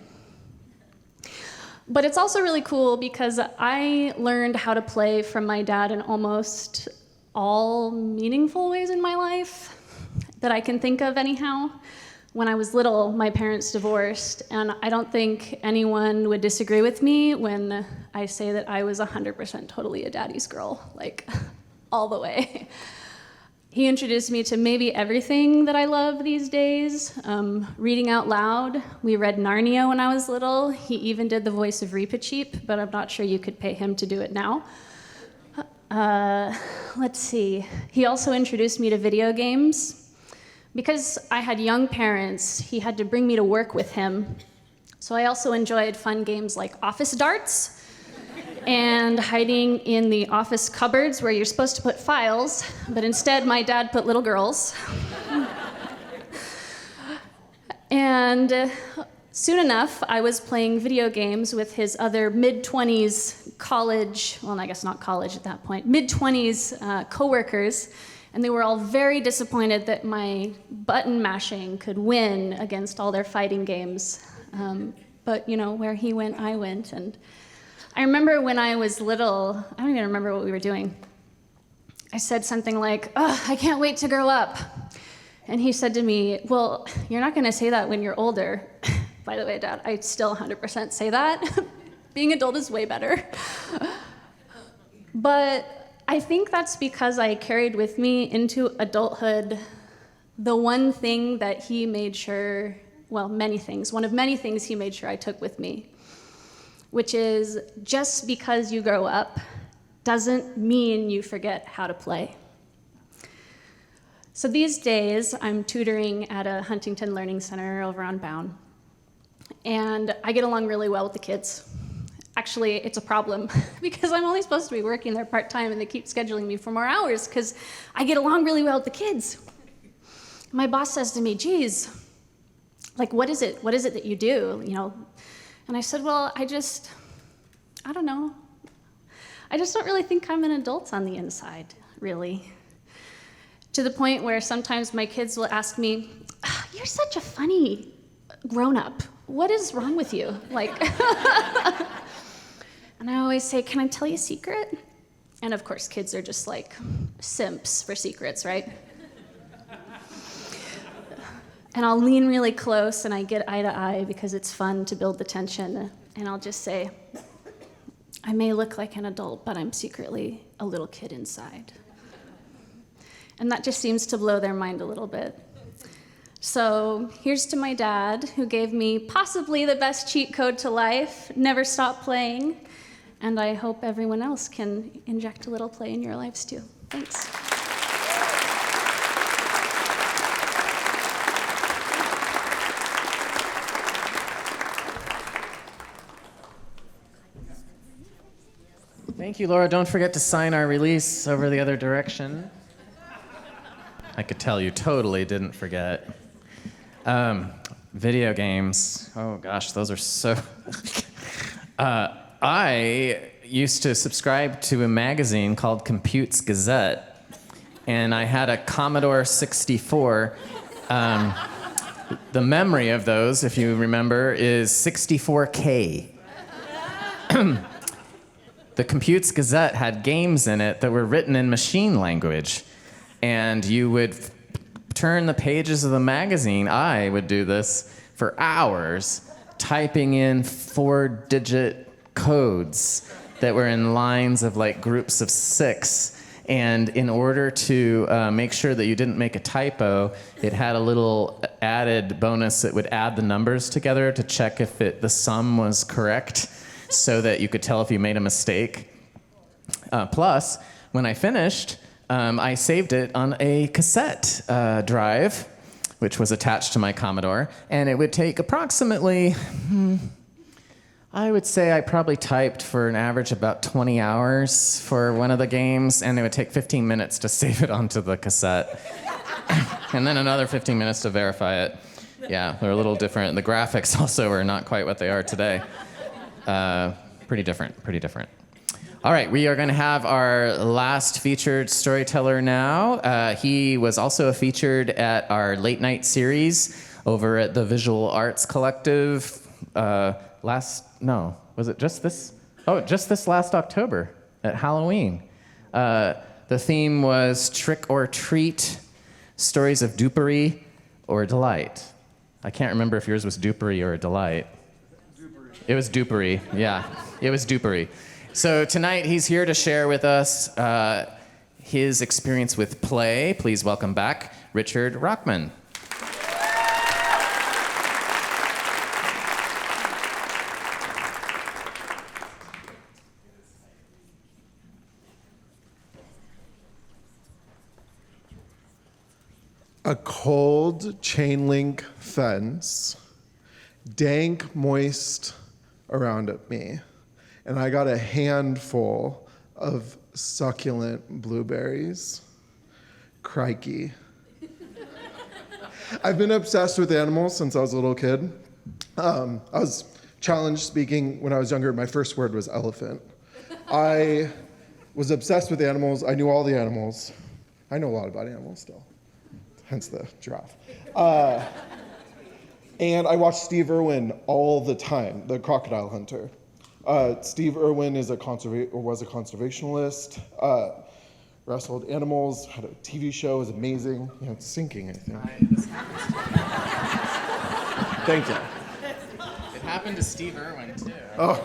But it's also really cool because I learned how to play from my dad in almost all meaningful ways in my life that I can think of anyhow. When I was little, my parents divorced, and I don't think anyone would disagree with me when I say that I was 100% totally a daddy's girl, like all the way. He introduced me to maybe everything that I love these days. Reading out loud. We read Narnia when I was little. He even did the voice of Reepicheep, but I'm not sure you could pay him to do it now. Let's see. He also introduced me to video games. Because I had young parents, he had to bring me to work with him. So I also enjoyed fun games like Office Darts, and hiding in the office cupboards where you're supposed to put files, but instead my dad put little girls. And soon enough, I was playing video games with his other mid-20s college, well, I guess not college at that point, mid-20s coworkers, and they were all very disappointed that my button mashing could win against all their fighting games. But, you know, where he went, I went, and I remember when I was little, I don't even remember what we were doing. I said something like, "Oh, I can't wait to grow up." And he said to me, "Well, you're not gonna say that when you're older." By the way, Dad, I still 100% say that. Being adult is way better. But I think that's because I carried with me into adulthood the one thing that he made sure, well, many things, one of many things he made sure I took with me, which is just because you grow up doesn't mean you forget how to play. So these days, I'm tutoring at a Huntington Learning Center over on Bound, and I get along really well with the kids. Actually, it's a problem because I'm only supposed to be working there part-time and they keep scheduling me for more hours because I get along really well with the kids. My boss says to me, "Geez, like what is it that you do, you know?" And I said, "Well, I don't know. I just don't really think I'm an adult on the inside, really." To the point where sometimes my kids will ask me, "You're such a funny grown-up. What is wrong with you?" Like, and I always say, "Can I tell you a secret?" And of course, kids are just like simps for secrets, right? And I'll lean really close and I get eye to eye because it's fun to build the tension. And I'll just say, "I may look like an adult, but I'm secretly a little kid inside." And that just seems to blow their mind a little bit. So here's to my dad, who gave me possibly the best cheat code to life: never stop playing. And I hope everyone else can inject a little play in your lives too. Thanks. Thank you, Laura. Don't forget to sign our release over the other direction. I could tell you totally didn't forget. Video games. Oh gosh, those are so... I used to subscribe to a magazine called Compute's Gazette, and I had a Commodore 64. The memory of those, if you remember, is 64K. The Compute's Gazette had games in it that were written in machine language, and you would turn the pages of the magazine. I would do this for hours, typing in 4-digit codes that were in lines of like groups of 6. And in order to make sure that you didn't make a typo, it had a little added bonus that would add the numbers together to check if the sum was correct, so that you could tell if you made a mistake. Plus, when I finished, I saved it on a cassette drive which was attached to my Commodore, and it would take approximately, I would say I probably typed for an average about 20 hours for one of the games, and it would take 15 minutes to save it onto the cassette. And then another 15 minutes to verify it. Yeah, they're a little different. The graphics also are not quite what they are today. Pretty different. All right, we are going to have our last featured storyteller now. He was also featured at our late night series over at the Visual Arts Collective just this last October at Halloween. The theme was Trick or Treat, Stories of Dupery or Delight. I can't remember if yours was Dupery or Delight. Dupery. It was Dupery, yeah. It was Dupery. So tonight he's here to share with us his experience with play. Please welcome back Richard Rachman. A cold chain link fence, dank, moist around at me, and I got a handful of succulent blueberries. Crikey. I've been obsessed with animals since I was a little kid. I was challenged speaking when I was younger. My first word was elephant. I was obsessed with animals. I knew all the animals. I know a lot about animals still. Hence the giraffe. And I watched Steve Irwin all the time, the crocodile hunter. Steve Irwin was a conservationist, wrestled animals, had a TV show, was amazing. You know, it's sinking, I think. Thank you. It happened to Steve Irwin, too. Oh.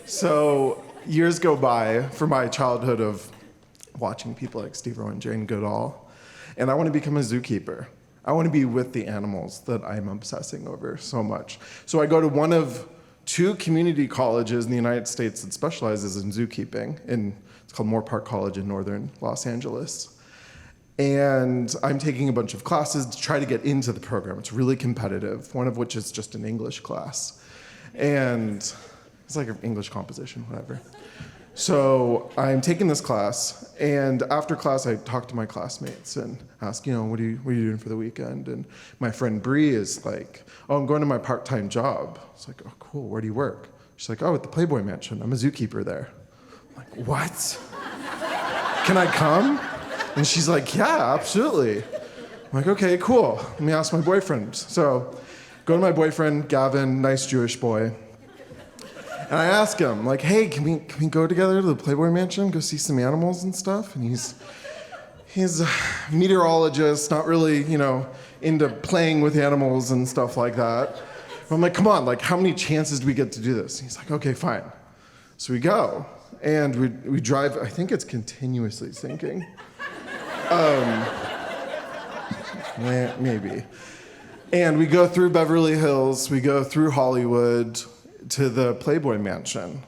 So years go by for my childhood of watching people like Steve Irwin, Jane Goodall, and I want to become a zookeeper. I want to be with the animals that I'm obsessing over so much. So I go to one of two community colleges in the United States that specializes in zookeeping. It's called Moore Park College in northern Los Angeles. And I'm taking a bunch of classes to try to get into the program. It's really competitive, one of which is just an English class. And it's like an English composition, whatever. So I'm taking this class, and after class, I talk to my classmates and ask, what are you doing for the weekend? And my friend Bree is like, oh, I'm going to my part-time job. It's like, oh, cool, where do you work? She's like, oh, at the Playboy Mansion. I'm a zookeeper there. I'm like, what? Can I come? And she's like, yeah, absolutely. I'm like, okay, cool. Let me ask my boyfriend. So go to my boyfriend, Gavin, nice Jewish boy. And I ask him, like, hey, can we go together to the Playboy Mansion, go see some animals and stuff? And he's a meteorologist, not really, into playing with animals and stuff like that. But I'm like, come on, like, how many chances do we get to do this? And he's like, okay, fine. So we go, and we drive. I think it's continuously sinking. Maybe. And we go through Beverly Hills, we go through Hollywood, to the Playboy Mansion,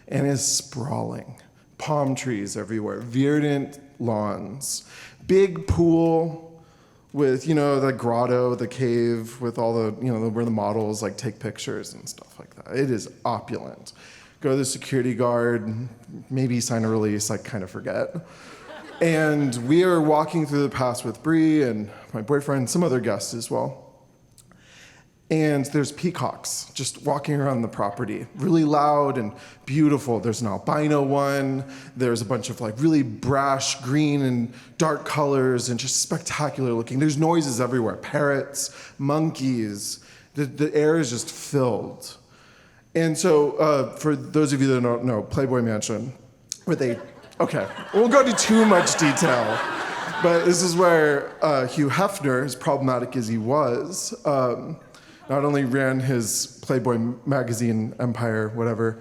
and it's sprawling. Palm trees everywhere, verdant lawns, big pool with, the grotto, the cave, with all the, where the models like take pictures and stuff like that. It is opulent. Go to the security guard, maybe sign a release, I kind of forget. And we are walking through the pass with Bree and my boyfriend, some other guests as well. And there's peacocks just walking around the property, really loud and beautiful. There's an albino one. There's a bunch of like really brash green and dark colors and just spectacular looking. There's noises everywhere, parrots, monkeys. The air is just filled. And so for those of you that don't know, Playboy Mansion, okay, we won't go into too much detail, but this is where Hugh Hefner, as problematic as he was, not only ran his Playboy magazine empire, whatever,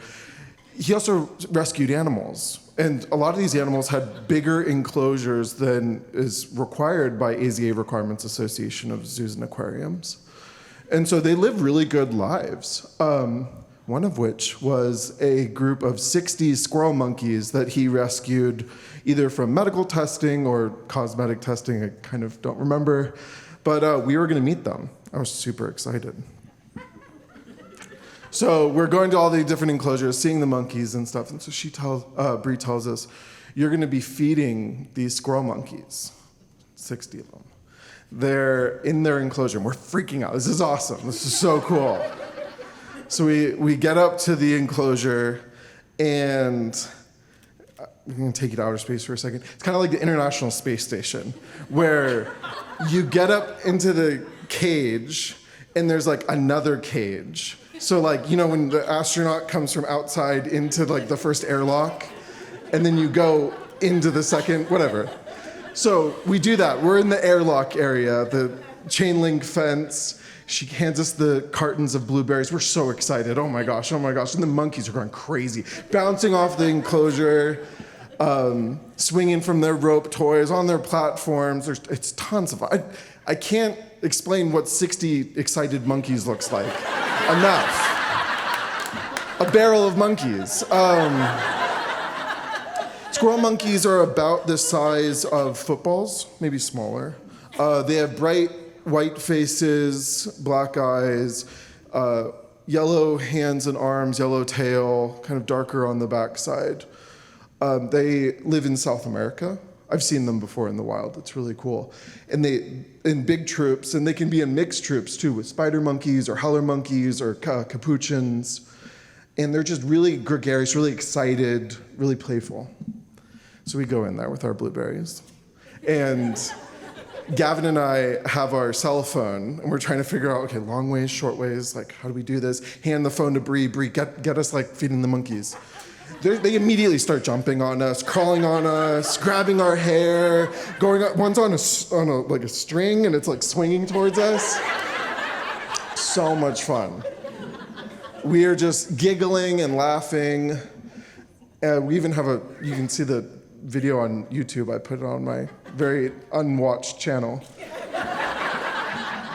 he also rescued animals. And a lot of these animals had bigger enclosures than is required by AZA Requirements Association of Zoos and Aquariums. And so they live really good lives. one of which was a group of 60 squirrel monkeys that he rescued either from medical testing or cosmetic testing, I kind of don't remember, but we were gonna meet them. I was super excited. So we're going to all the different enclosures, seeing the monkeys and stuff, and so Bree tells us, you're gonna be feeding these squirrel monkeys, 60 of them. They're in their enclosure, and we're freaking out. This is awesome, this is so cool. So we get up to the enclosure, and I'm gonna take you to outer space for a second. It's kind of like the International Space Station, where you get up into the cage, and there's like another cage. So like, you know, when the astronaut comes from outside into like the first airlock, and then you go into the second, whatever. So we do that. We're in the airlock area, the chain link fence. She hands us the cartons of blueberries. We're so excited. Oh my gosh, oh my gosh. And the monkeys are going crazy, bouncing off the enclosure, swinging from their rope toys on their platforms. It's tons of fun. I can't explain what 60 excited monkeys looks like. Enough. A barrel of monkeys. Squirrel monkeys are about the size of footballs, maybe smaller. They have bright white faces, black eyes, yellow hands and arms, yellow tail, kind of darker on the backside. They live in South America. I've seen them before in the wild. It's really cool. And they in big troops, and they can be in mixed troops too, with spider monkeys or howler monkeys or capuchins. And they're just really gregarious, really excited, really playful. So we go in there with our blueberries. And Gavin and I have our cell phone, and we're trying to figure out, okay, long ways, short ways, like, how do we do this? Hand the phone to Bree, get us, like, feeding the monkeys. They immediately start jumping on us, crawling on us, grabbing our hair, going up. One's on a string, and it's, like, swinging towards us. So much fun. We are just giggling and laughing. And we even have you can see the video on YouTube. I put it on my very unwatched channel.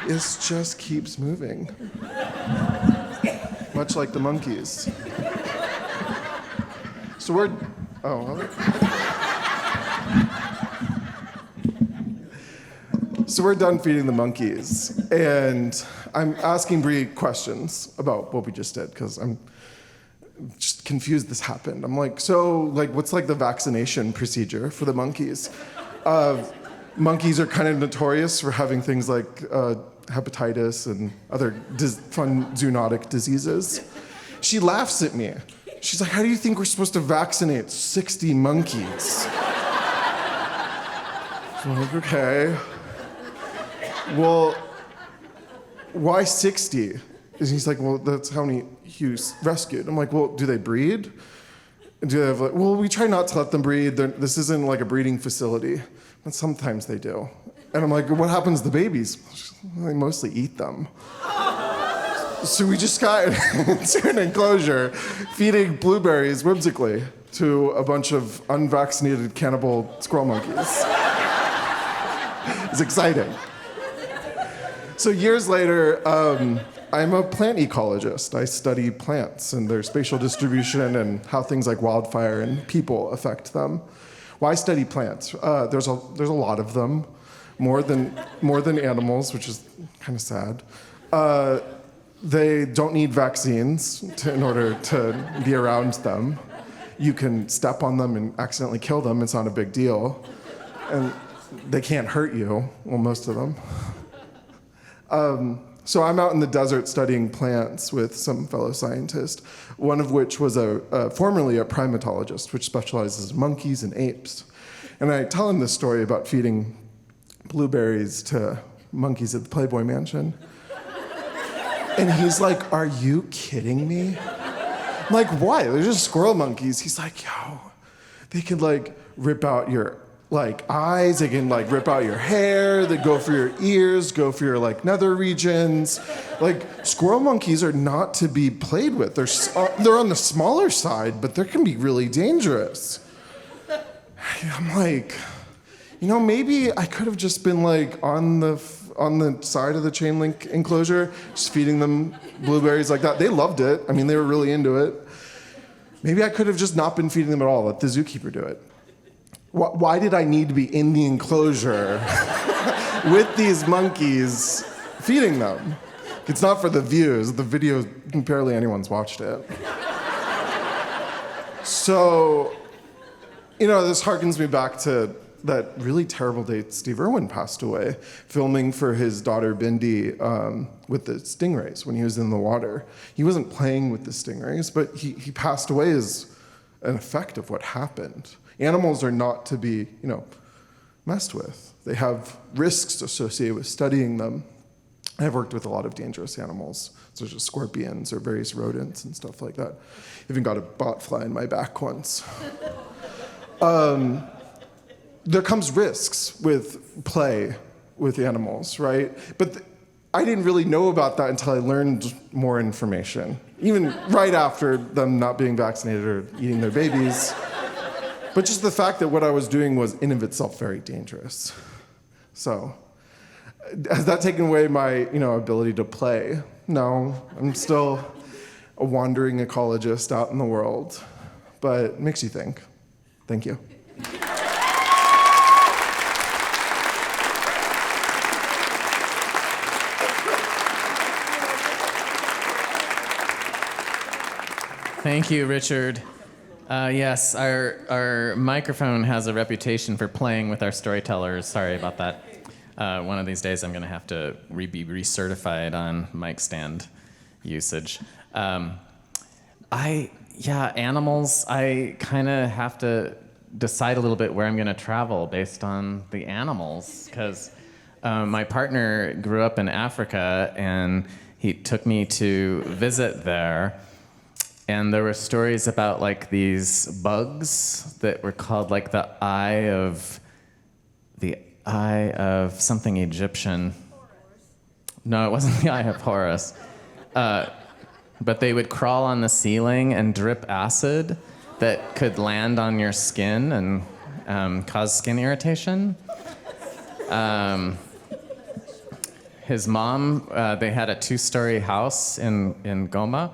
It just keeps moving. Much like the monkeys. So we're done feeding the monkeys, and I'm asking Bree questions about what we just did, because I'm just confused this happened. I'm like, so, like, what's like the vaccination procedure for the monkeys? Monkeys are kind of notorious for having things like hepatitis and other fun zoonotic diseases. She laughs at me. She's like, how do you think we're supposed to vaccinate 60 monkeys? I'm like, okay. Well, why 60? And he's like, well, that's how many you rescued. I'm like, well, do they breed? Do they have like, well, we try not to let them breed. This isn't like a breeding facility. But sometimes they do. And I'm like, what happens to the babies? They mostly eat them. So we just got into an enclosure feeding blueberries whimsically to a bunch of unvaccinated cannibal squirrel monkeys. It's exciting. So years later, I'm a plant ecologist. I study plants and their spatial distribution and how things like wildfire and people affect them. Why study plants? There's a lot of them, more than animals, which is kind of sad. They don't need vaccines in order to be around them. You can step on them and accidentally kill them. It's not a big deal. And they can't hurt you, well, most of them. So I'm out in the desert studying plants with some fellow scientists, one of which was formerly a primatologist, which specializes in monkeys and apes. And I tell him this story about feeding blueberries to monkeys at the Playboy Mansion. And he's like, are you kidding me? I'm like, why? They're just squirrel monkeys. He's like, yo, they could like rip out your like eyes, they can like rip out your hair, they go for your ears, go for your like nether regions. Like squirrel monkeys are not to be played with. They're on the smaller side, but they can be really dangerous. I'm like, maybe I could have just been like on on the side of the chain link enclosure, just feeding them blueberries like that. They loved it. I mean, they were really into it. Maybe I could have just not been feeding them at all, let the zookeeper do it. Why did I need to be in the enclosure with these monkeys feeding them? It's not for the views. The video, barely anyone's watched it. So, this harkens me back to that really terrible day Steve Irwin passed away, filming for his daughter Bindi with the stingrays when he was in the water. He wasn't playing with the stingrays, but he passed away as an effect of what happened. Animals are not to be, messed with. They have risks associated with studying them. I've worked with a lot of dangerous animals, such as scorpions or various rodents and stuff like that. Even got a botfly in my back once. There comes risks with play with animals, right? But I didn't really know about that until I learned more information, even right after them not being vaccinated or eating their babies. But just the fact that what I was doing was in of itself very dangerous. So, has that taken away my, ability to play? No, I'm still a wandering ecologist out in the world, but it makes you think. Thank you. Thank you, Richard. Yes, our microphone has a reputation for playing with our storytellers. Sorry about that. One of these days I'm going to have to be recertified on mic stand usage. Animals, I kind of have to decide a little bit where I'm going to travel based on the animals, because my partner grew up in Africa, and he took me to visit there. And there were stories about like these bugs that were called like the eye of something Egyptian. No, it wasn't the eye of Horus. But they would crawl on the ceiling and drip acid that could land on your skin and cause skin irritation. His mom, they had a 2-story house in Goma.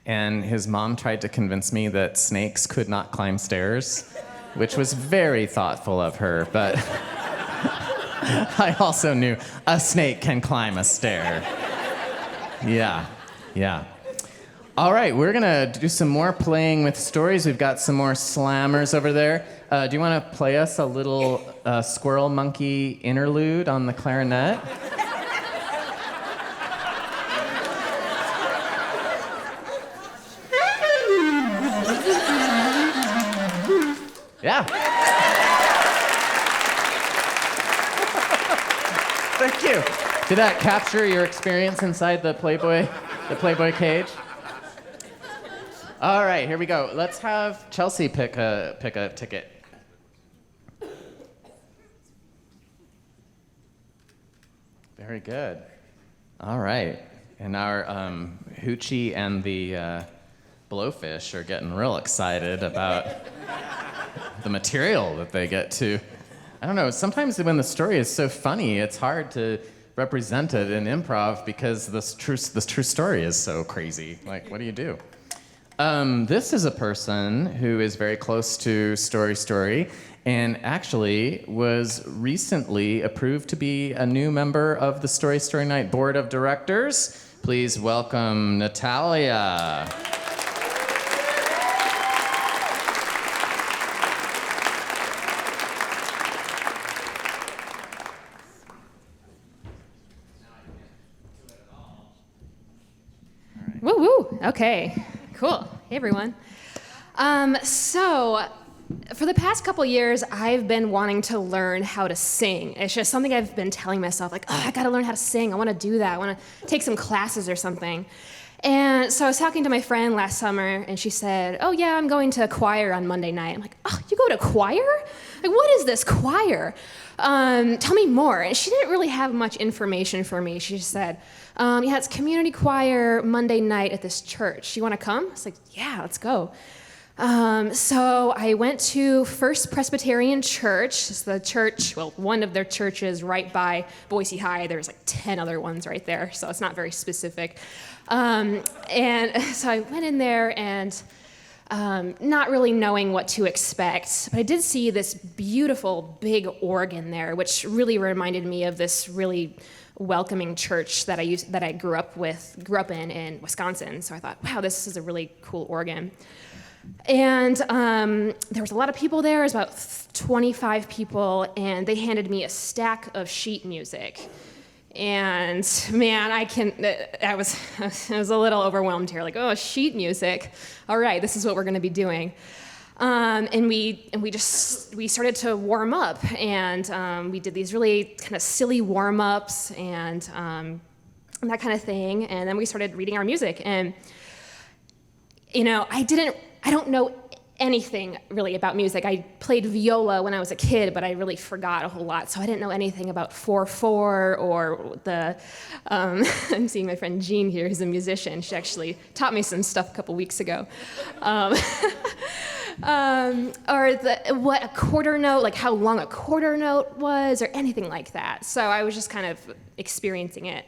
And his mom tried to convince me that snakes could not climb stairs, which was very thoughtful of her, but I also knew a snake can climb a stair. Yeah. All right, we're gonna do some more playing with stories. We've got some more slammers over there. Do you wanna play us a little squirrel monkey interlude on the clarinet? Yeah. Thank you. Did that capture your experience inside the Playboy cage? All right, here we go. Let's have Chelsea pick a ticket. Very good. All right. And our Hoochie and the Blowfish are getting real excited about the material that they get to. I don't know, sometimes when the story is so funny, it's hard to represent it in improv because this true story is so crazy. Like, what do you do? This is a person who is very close to Story, and actually was recently approved to be a new member of the Story Night Board of Directors. Please welcome Natalia. Woo woo. Okay. Cool. Hey everyone. So for the past couple years, I've been wanting to learn how to sing. It's just something I've been telling myself, like, I gotta learn how to sing. I want to do that. I want to take some classes or something. And so I was talking to my friend last summer, and she said, "Oh yeah, I'm going to choir on Monday night." I'm like, "Oh, you go to choir? Like, what is this choir? Tell me more." And she didn't really have much information for me. She just said, "Yeah, it's community choir Monday night at this church. You want to come?" I was like, "Yeah, let's go." So I went to First Presbyterian Church. It's the church, well, one of their churches right by Boise High. There's like 10 other ones right there, so it's not very specific. And so I went in there and not really knowing what to expect, but I did see this beautiful big organ there, which really reminded me of this really welcoming church that I grew up in Wisconsin. So I thought, wow, this is a really cool organ. And there was a lot of people there. It was about 25 people, and they handed me a stack of sheet music. And man, I was a little overwhelmed here. Like, oh, sheet music. All right, this is what we're going to be doing. And we started to warm up, and we did these really kind of silly warm-ups and that kind of thing. And then we started reading our music. And I don't know anything really about music. I played viola when I was a kid, but I really forgot a whole lot. So I didn't know anything about 4/4 or the, I'm seeing my friend Jean here, who's a musician. She actually taught me some stuff a couple weeks ago. Or what a quarter note, like how long a quarter note was, or anything like that. So I was just kind of experiencing it.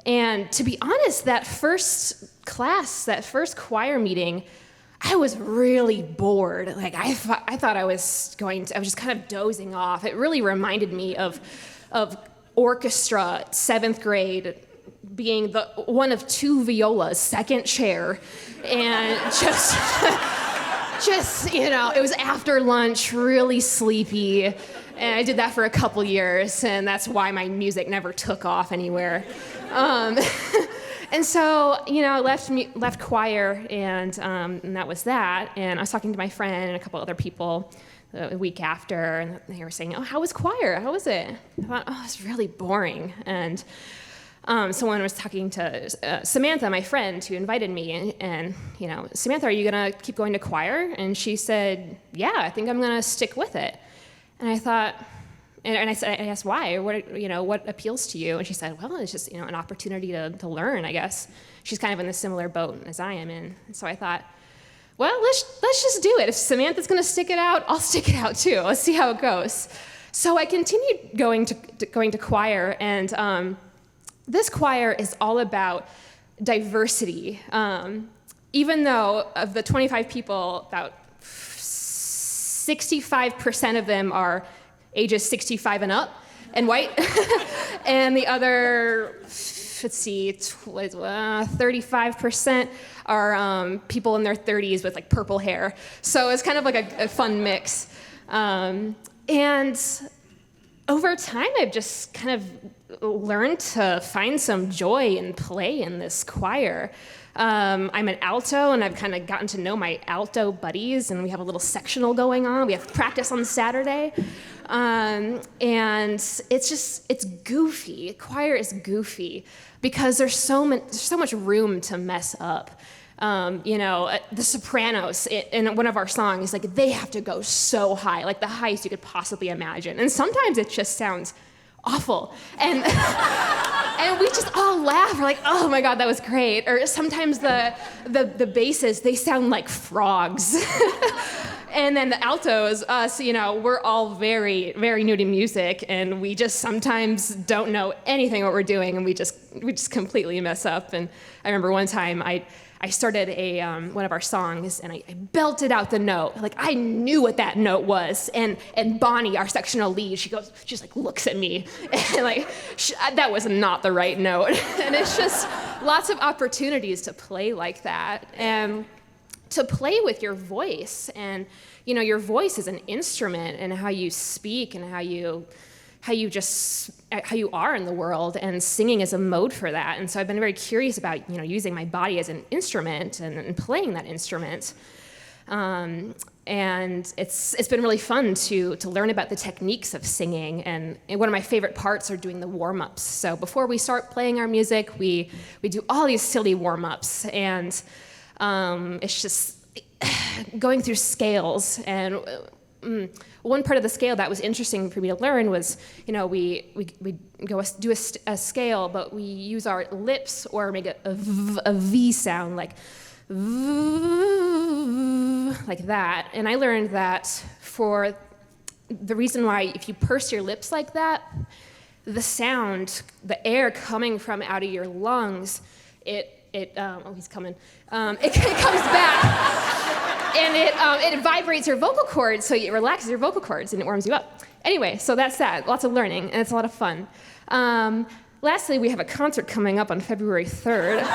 And to be honest, that first class, that first choir meeting, I was really bored. Like I thought I was just kind of dozing off. It really reminded me of orchestra, 7th grade, being the one of 2 violas, second chair, and just it was after lunch, really sleepy, and I did that for a couple years, and that's why my music never took off anywhere. And so, I left choir, and that was that. And I was talking to my friend and a couple other people a week after, and they were saying, "Oh, how was choir? How was it?" I thought, "Oh, it's really boring." And someone was talking to Samantha, my friend, who invited me, and Samantha, are you gonna keep going to choir? And she said, "Yeah, I think I'm gonna stick with it." And I thought. And I asked why, or what appeals to you? And she said, well, it's just an opportunity to learn, I guess. She's kind of in a similar boat as I am in. And so I thought, well, let's just do it. If Samantha's going to stick it out, I'll stick it out too. Let's see how it goes. So I continued going to choir, and this choir is all about diversity. Even though of the 25 people, about 65% of them are ages 65 and up, and white, and the other, 35% are people in their 30s with like purple hair. So it's kind of like a fun mix. And over time, I've just kind of learned to find some joy and play in this choir. I'm an alto, and I've kind of gotten to know my alto buddies, and we have a little sectional going on. We have practice on Saturday. And it's goofy. Choir is goofy because there's so much room to mess up. The sopranos in one of our songs, like they have to go so high, like the highest you could possibly imagine. And sometimes it just sounds awful. And and we just all laugh. We're like, oh my God, that was great. Or sometimes the basses, they sound like frogs. And then the altos, us, we're all very, very new to music, and we just sometimes don't know anything what we're doing, and we just completely mess up. And I remember one time I started one of our songs, and I belted out the note. Like I knew what that note was, and Bonnie, our sectional lead, she just like looks at me, and like that was not the right note. And it's just lots of opportunities to play like that, and to play with your voice. And your voice is an instrument, and how you speak and how you are in the world, and singing is a mode for that. And so I've been very curious about using my body as an instrument and playing that instrument. And it's been really fun to learn about the techniques of singing. And one of my favorite parts are doing the warm-ups. So before we start playing our music, we do all these silly warm-ups, and it's just going through scales. And one part of the scale that was interesting for me to learn was, we do a scale, but we use our lips or make a V sound, like like that. And I learned that for the reason why if you purse your lips like that, the sound, the air coming from out of your lungs, oh, he's coming. It comes back, and it vibrates your vocal cords, so it relaxes your vocal cords and it warms you up. Anyway, so that's that. Lots of learning, and it's a lot of fun. Lastly, we have a concert coming up on February 3rd.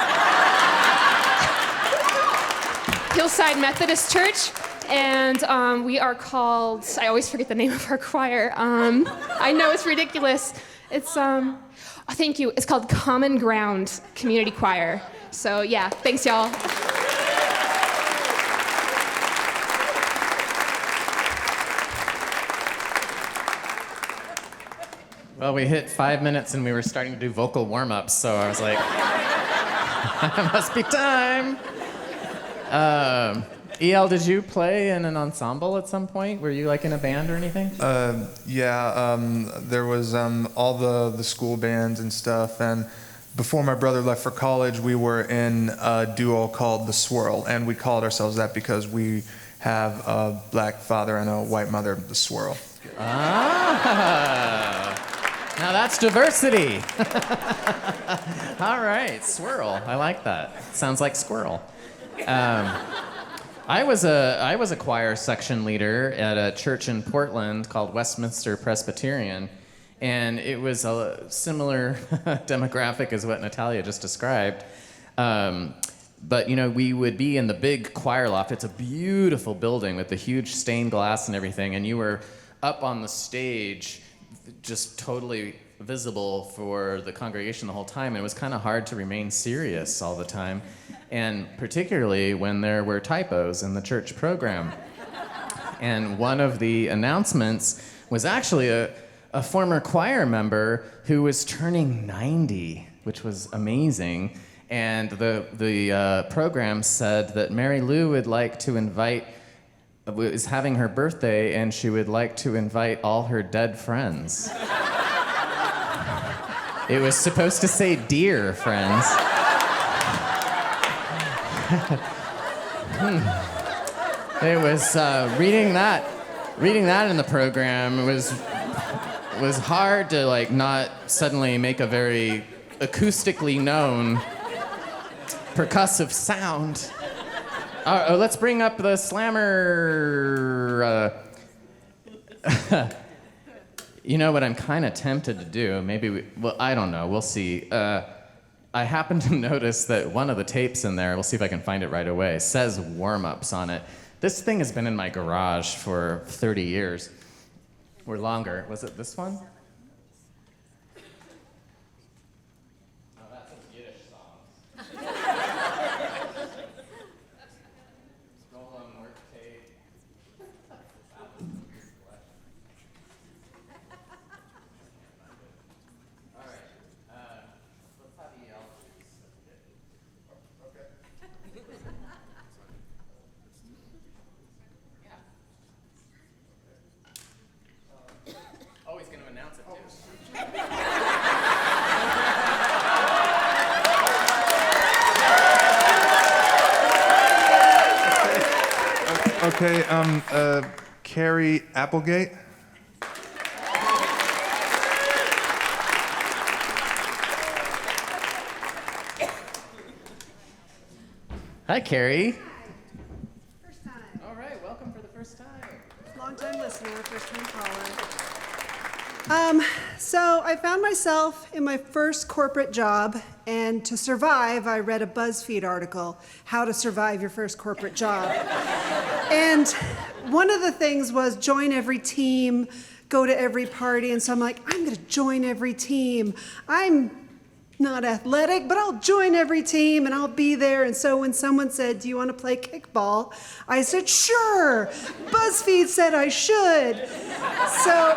Hillside Methodist Church, and we are called, I always forget the name of our choir. I know it's ridiculous. It's, thank you. It's called Common Ground Community Choir. So yeah, thanks y'all. Well, we hit 5 minutes and we were starting to do vocal warm-ups, so I was like, it must be time. EL, did you play in an ensemble at some point? Were you like in a band or anything? There was all the school bands and stuff, and before my brother left for college, we were in a duo called The Swirl, and we called ourselves that because we have a black father and a white mother, The Swirl. Ah, now that's diversity. All right, swirl. I like that. Sounds like squirrel. I was a choir section leader at a church in Portland called Westminster Presbyterian, and it was a similar demographic as what Natalia just described. But you know, we would be in the big choir loft. It's a beautiful building with the huge stained glass and everything, and you were up on the stage, just totally visible for the congregation the whole time, and it was kind of hard to remain serious all the time, and particularly when there were typos in the church program. And one of the announcements was actually a former choir member who was turning 90, which was amazing, and the program said that Mary Lou would like to is having her birthday, and she would like to invite all her dead friends. It was supposed to say dear friends. It was reading that in the program was hard to like not suddenly make a very acoustically known percussive sound. Let's bring up the slammer. You know what I'm kind of tempted to do? I don't know. We'll see. I happened to notice that one of the tapes in there, we'll see if I can find it right away, says warm-ups on it. This thing has been in my garage for 30 years or longer. Was it this one? Oh, that's a Yiddish song. Scroll on work tape. Oh, he's going to announce it too. Okay, Carrie Applegate. Hi, Carrie. First time. All right, welcome for the first time. Long time listener, first time caller. So I found myself in my first corporate job, and to survive, I read a BuzzFeed article, How to Survive Your First Corporate Job. And one of the things was join every team, go to every party, and so I'm like, I'm gonna join every team. I'm not athletic, but I'll join every team and I'll be there. And so when someone said, do you want to play kickball? I said, sure. BuzzFeed said I should. So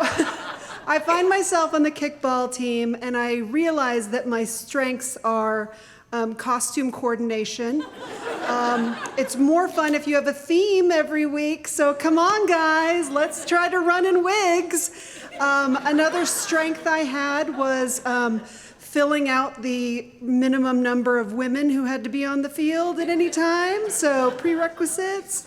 I find myself on the kickball team, and I realize that my strengths are costume coordination. It's more fun if you have a theme every week. So come on, guys, let's try to run in wigs. Another strength I had was filling out the minimum number of women who had to be on the field at any time, so prerequisites.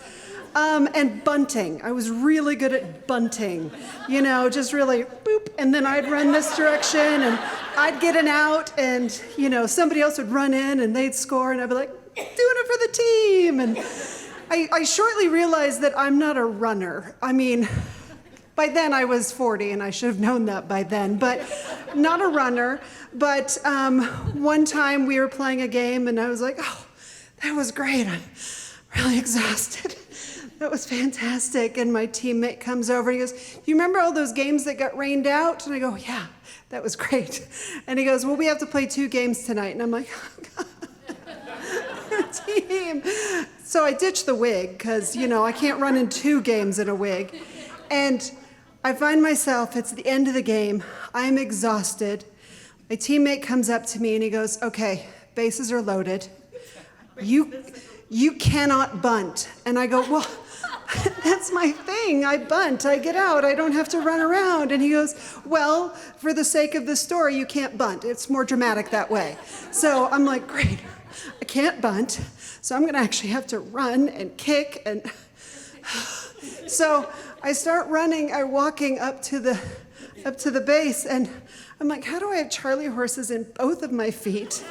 And bunting. I was really good at bunting. You know, just really boop, and then I'd run this direction, and I'd get an out, and, you know, somebody else would run in, and they'd score, and I'd be like, doing it for the team. And I shortly realized that I'm not a runner. I mean, by then I was 40, and I should have known that by then, but not a runner. But one time we were playing a game, and I was like, oh, that was great. I'm really exhausted. That was fantastic. And my teammate comes over and he goes, do you remember all those games that got rained out? And I go, yeah, that was great. And he goes, well, we have to play 2 games tonight. And I'm like, oh, God, team. So I ditched the wig because, you know, I can't run in 2 games in a wig. And I find myself, it's the end of the game. I'm exhausted. My teammate comes up to me and he goes, okay, bases are loaded. You cannot bunt. And I go, well, that's my thing. I bunt. I get out. I don't have to run around. And he goes, well, for the sake of the story, you can't bunt. It's more dramatic that way. So I'm like, great. I can't bunt. So I'm going to actually have to run and kick. And so I start running. I'm walking up to the base. And I'm like, how do I have Charlie horses in both of my feet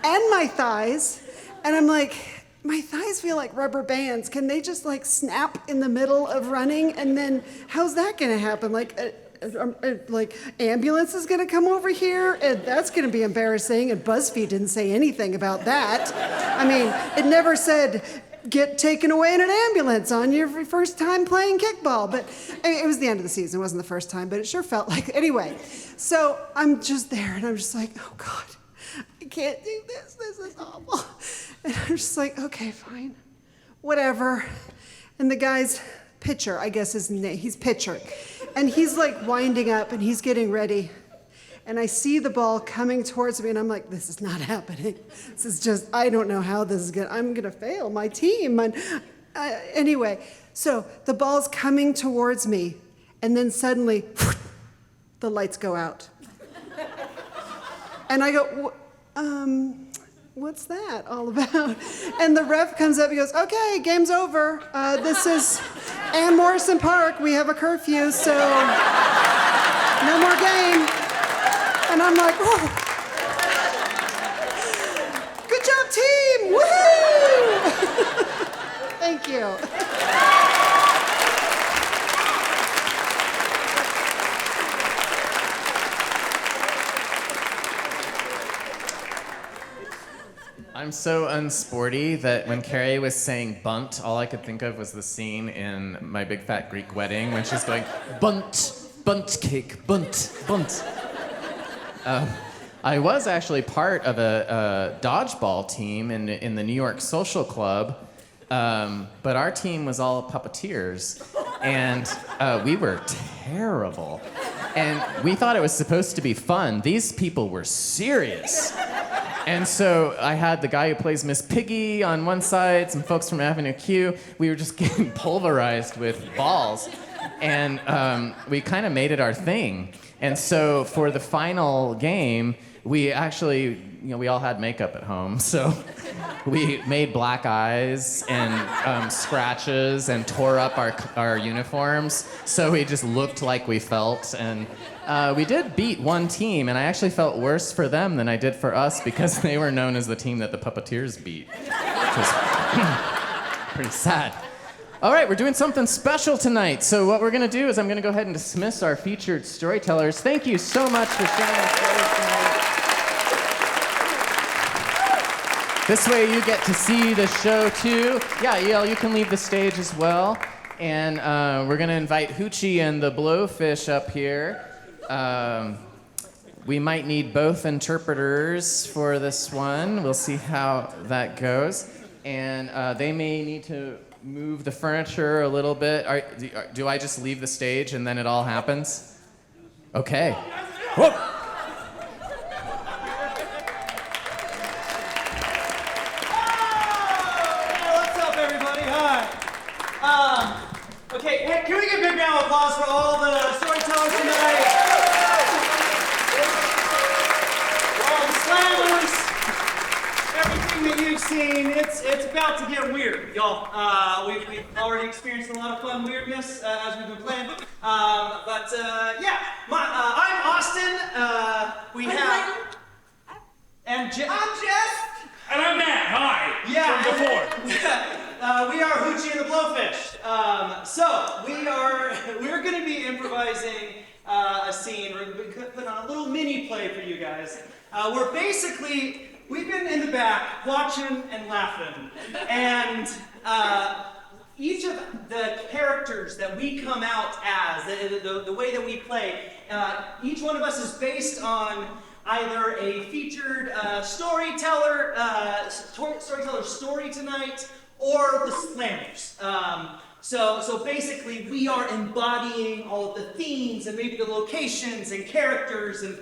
and my thighs? And I'm like, my thighs feel like rubber bands. Can they just like snap in the middle of running? And then how's that gonna happen? Like ambulance is gonna come over here, and that's gonna be embarrassing. And BuzzFeed didn't say anything about that. I mean, it never said get taken away in an ambulance on your first time playing kickball. But it was the end of the season. It wasn't the first time, but it sure felt like it. Anyway, so I'm just there, and I'm just like, oh God, I can't do this. This is awful. And I'm just like, okay, fine, whatever. And the guy's pitcher, I guess his name, he's pitcher. And he's like winding up and he's getting ready. And I see the ball coming towards me and I'm like, this is not happening. This is just, I don't know how this is I'm gonna fail my team. And anyway, so the ball's coming towards me and then suddenly, the lights go out. And I go, what's that all about? And the ref comes up, he goes, okay, game's over. This is Ann Morrison Park. We have a curfew, so no more game. And I'm like, oh, good job, team, woohoo! Thank you. I'm so unsporty that when Carrie was saying bunt, all I could think of was the scene in My Big Fat Greek Wedding when she's going, bunt, bunt cake, bunt, bunt. I was actually part of a dodgeball team in the New York Social Club, but our team was all puppeteers, and we were terrible. And we thought it was supposed to be fun. These people were serious. And so I had the guy who plays Miss Piggy on one side, some folks from Avenue Q. We were just getting pulverized with balls. And we kind of made it our thing. And so for the final game, we actually, we all had makeup at home. So we made black eyes and scratches and tore up our uniforms. So we just looked like we felt. And we did beat one team, and I actually felt worse for them than I did for us because they were known as the team that the puppeteers beat, which was pretty sad. All right, we're doing something special tonight. So what we're going to do is I'm going to go ahead and dismiss our featured storytellers. Thank you so much for sharing your stories tonight. This way you get to see the show too. Yeah, EL, you can leave the stage as well. And we're going to invite Hoochie and the Blowfish up here. We might need both interpreters for this one. We'll see how that goes. And they may need to move the furniture a little bit. Do I just leave the stage and then it all happens? Okay. Whoa. What's up, everybody? Hi. Okay, hey, can we get a big round of applause for all the storytellers tonight? scene, it's about to get weird, y'all. We've already experienced a lot of fun weirdness as we've been playing. I'm Austin. I'm Jess. And I'm Matt. Hi. Yeah. From before. We are Hoochie and the Blowfish. We're going to be improvising a scene. We're going to put on a little mini play for you guys. We've been in the back watching and laughing, and each of the characters that we come out as, the way that we play, each one of us is based on either a featured storyteller story tonight, or the Slammers. So basically, we are embodying all of the themes and maybe the locations and characters and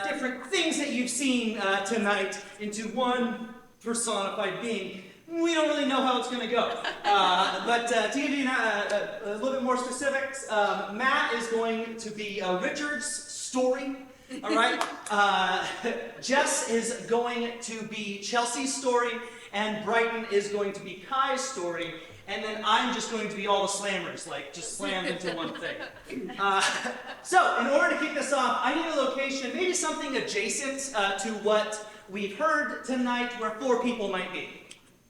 different things that you've seen tonight into one personified being. We don't really know how it's going to go. But to give you a little bit more specifics, Matt is going to be Richard's story. All right. Jess is going to be Chelsea's story, and Brighton is going to be Kai's story, and then I'm just going to be all the slammers, like just slammed into one thing. So in order to kick this off, I need a location, maybe something adjacent to what we've heard tonight, where 4 people might be.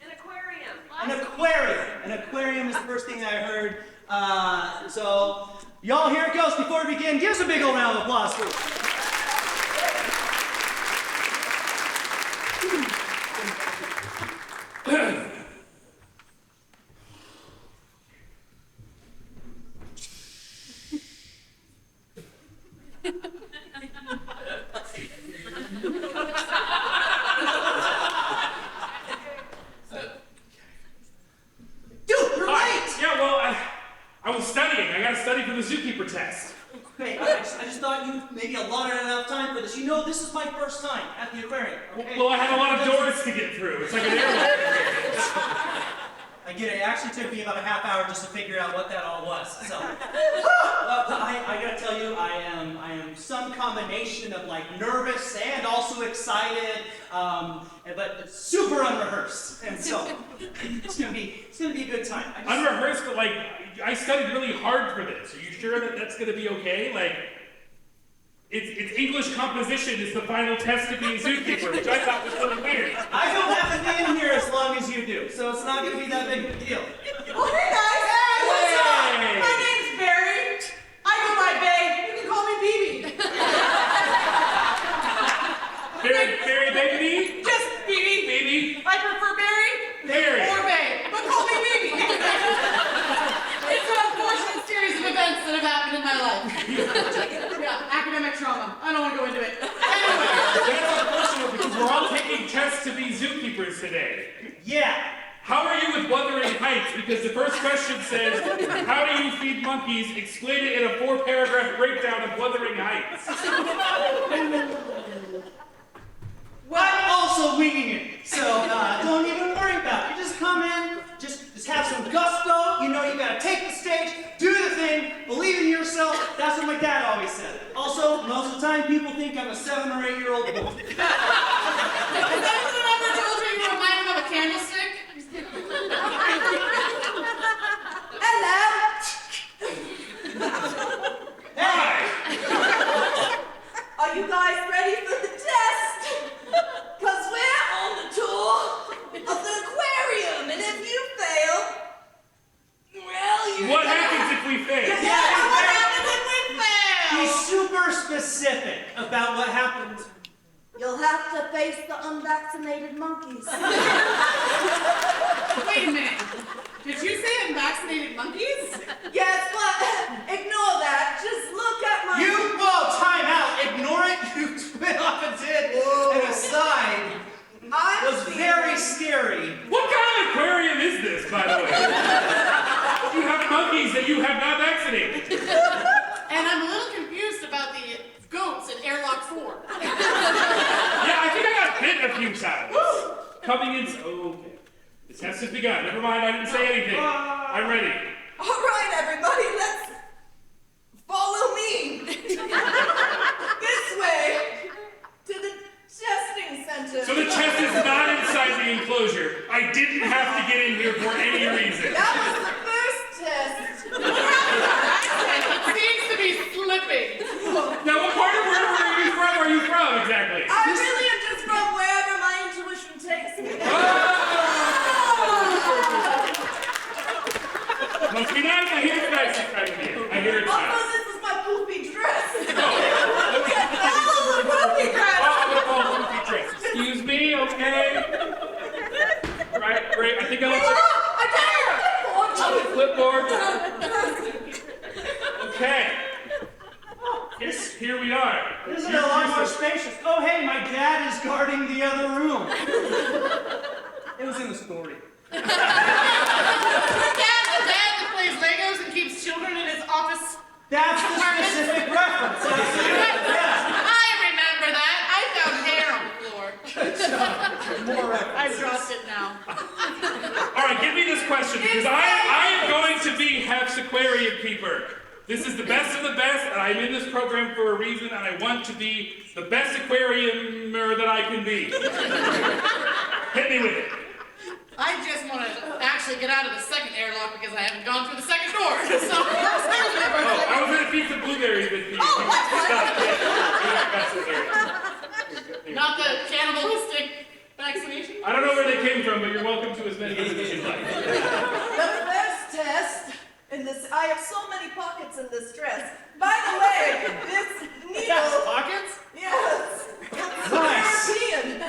An aquarium. An aquarium. An aquarium is the first thing I heard. So y'all, here it goes. Before we begin, give us a big old round of applause, please. I was studying. I gotta study for the zookeeper test. Hey, I just thought you maybe allotted enough time for this. You know, this is my first time at the aquarium. Okay? Well, I had a lot of doors to get through. It's like an airlock. I get it. It actually took me about a half hour just to figure out what that all was. So, I gotta tell you, I am some combination of like nervous and also excited, but super unrehearsed. And so, it's gonna be a good time. Unrehearsed, but like I studied really hard for this. Are you sure that that's gonna be okay? Like, it's English composition is the final test to be a zookeeper, which I thought was really weird. I don't have to be in here as long as you do, so it's not going to be that big of a deal. Well, hey guys! Hey, what's up? My name's Barry. I go by Babe. You can call me BB. Barry Baby? Just BB. Baby? I prefer Barry. Barry. Or Babe. But call me BB. It's an unfortunate series of events that have happened in my life. Yeah, academic trauma. I don't want to go into it. Anyway. That's unfortunate because we're all taking tests to be zookeepers today. Yeah. How are you with Wuthering Heights? Because the first question says, how do you feed monkeys? Explain it in a 4-paragraph breakdown of Wuthering Heights. I'm also winging it, so don't even worry about it. You just come in, just have some gusto. You know you gotta take the stage, do the thing, believe in yourself. That's what my dad always said. Also, most of the time people think I'm a 7 or 8-year-old boy. Has anyone ever told you you remind them of a candlestick? Hello. Hey! Are you guys ready for the test? Because we're on the tour of the aquarium, and if you fail, well, you... What happens if we fail? Yeah, what happens if we fail? Be super specific about what happened. You'll have to face the unvaccinated monkeys. Wait a minute. Did you say unvaccinated monkeys? Yes, but ignore that. Just look at my... Time out. Ignore it. You twit off and did an aside. Was very scary. What kind of aquarium is this, by the way? You have monkeys that you have not vaccinated. And I'm a little confused about the goats in airlock 4. Yeah, I think I got bit a few times. Coming in... Oh, okay. The test has begun. Never mind, I didn't say anything. I'm ready. All right, everybody, let's follow me. This way to the testing center. So the chest is not inside the enclosure. nice. I hear it's nice this time of year. I hear it's nice. Also, this is my poopy dress. Oh, the poopy dress. Excuse me, okay? Right, great. I think I left on the clipboard. Okay. Yes, here we are. This is a lot more spacious. Oh, hey, my dad is guarding the other room. It was in the story. The dad that plays Legos and keeps children in his office. That's the specific reference. I remember that. I found hair on the floor. More reference. I've dropped it now. All right, give me this question, because I am going to be Hef's aquarium keeper. This is the best of the best, and I'm in this program for a reason, and I want to be the best aquariumer that I can be. Hit me with it. I just want to actually get out of the second airlock because I haven't gone through the second door. So, excuse me for a second. I was going to feed some blueberries with you. Oh, what? Yeah. Not the cannibalistic vaccination? I don't know where they came from, but you're welcome to as many as you'd like. The first test in this, I have so many pockets in this dress. By the way, this needle. Pockets? Yes. Nice. European.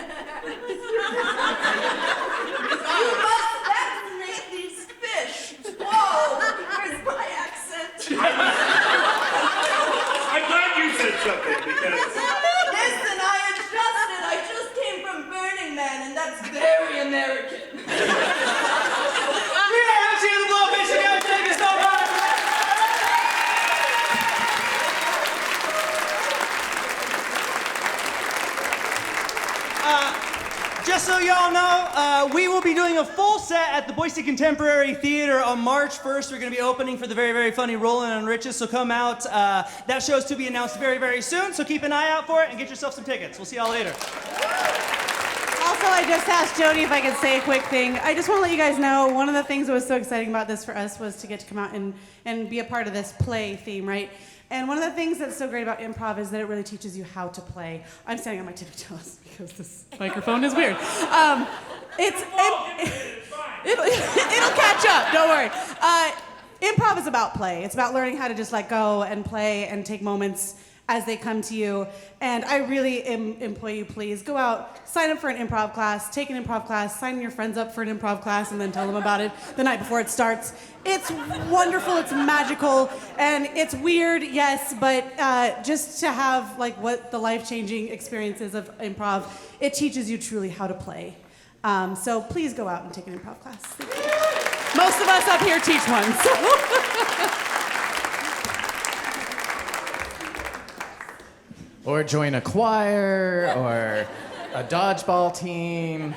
You must vaccinate these fish. Whoa, where's my accent? I'm glad you said something, because... Listen, I adjusted. I just came from Burning Man, and that's very American. Yeah, I'm seeing the Blowfish again. Thank you so much. Just so y'all know, we will be doing a full set at the Boise Contemporary Theater on March 1st. We're going to be opening for the very, very funny Rollin' and Riches, so come out. That show's to be announced very, very soon, so keep an eye out for it and get yourself some tickets. We'll see y'all later. Also, I just asked Jodi if I could say a quick thing. I just want to let you guys know, one of the things that was so exciting about this for us was to get to come out and be a part of this play theme, right? And one of the things that's so great about improv is that it really teaches you how to play. I'm standing on my tippy toes because this microphone is weird. It'll catch up, don't worry. Improv is about play. It's about learning how to just let go and play and take moments as they come to you. And I really implore you, please, go out, sign up for an improv class, take an improv class, sign your friends up for an improv class, and then tell them about it the night before it starts. It's wonderful, it's magical, and it's weird, yes, but just to have like what the life-changing experiences of improv, it teaches you truly how to play. So please go out and take an improv class. Thank you. Most of us up here teach one, so. Or join a choir, or a dodgeball team.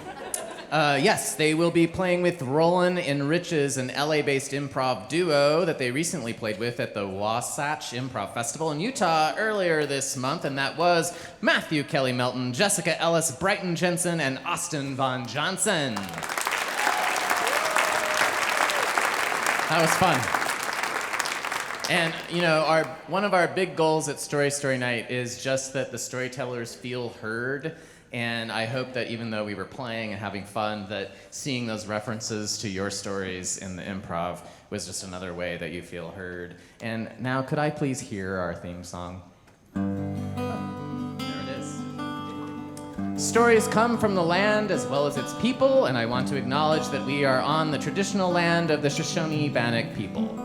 Yes, they will be playing with Rollin' and Riches, an LA-based improv duo that they recently played with at the Wasatch Improv Festival in Utah earlier this month, and that was Matthew Kelly Melton, Jessica Ellis, Brighton Jensen, and Austin Von Johnson. That was fun. And, you know, one of our big goals at Story Night is just that the storytellers feel heard. And I hope that even though we were playing and having fun, that seeing those references to your stories in the improv was just another way that you feel heard. And now, could I please hear our theme song? There it is. Stories come from the land as well as its people, and I want to acknowledge that we are on the traditional land of the Shoshone-Bannock people.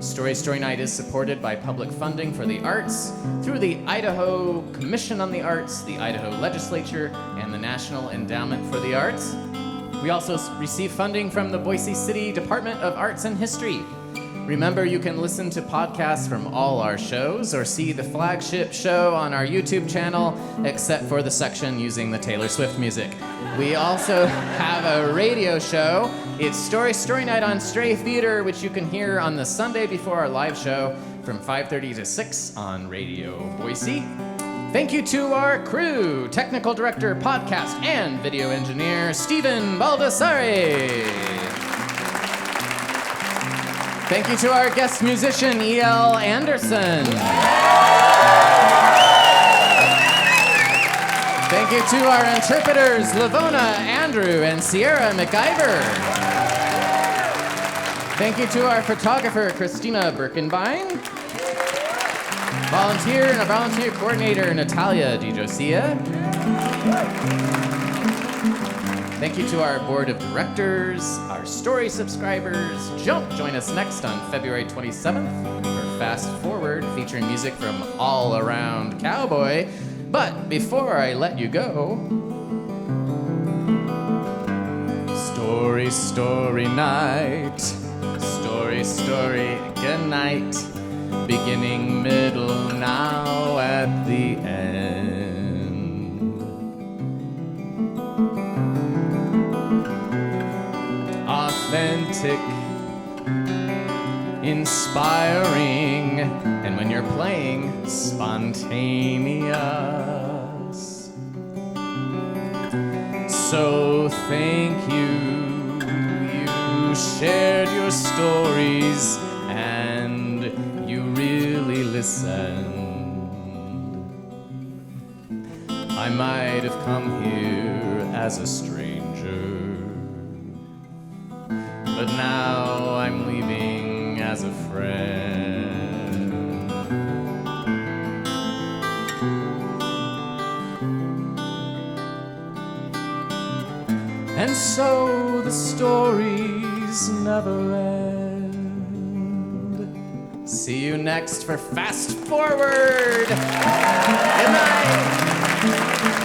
Story Night is supported by public funding for the arts through the Idaho Commission on the Arts, the Idaho Legislature, and the National Endowment for the Arts. We also receive funding from the Boise City Department of Arts and History. Remember, you can listen to podcasts from all our shows or see the Flagship show on our YouTube channel, except for the section using the Taylor Swift music. We also have a radio show. It's Story Night on Stray Theater, which you can hear on the Sunday before our live show from 5:30 to 6 on Radio Boise. Thank you to our crew, technical director, podcast, and video engineer, Stephen Baldessari. Thank you to our guest musician, E.L. Anderson. Thank you to our interpreters, LaVona Andrew and Sierra McIver. Thank you to our photographer, Christina Birkenbein. Volunteer and a volunteer coordinator, Natalia DiJosia. Thank you to our board of directors, our story subscribers. Join us next on February 27th for Fast Forward, featuring music from all around Cowboy. But before I let you go, story, story night. Story, story, good night. Beginning, middle, now at the end. Authentic, inspiring, and when you're playing, spontaneous. So thank you. You shared your stories and you really listened. I might have come here as a stranger, but now I'm leaving as a friend. And so the stories never end. See you next for Fast Forward. Good night.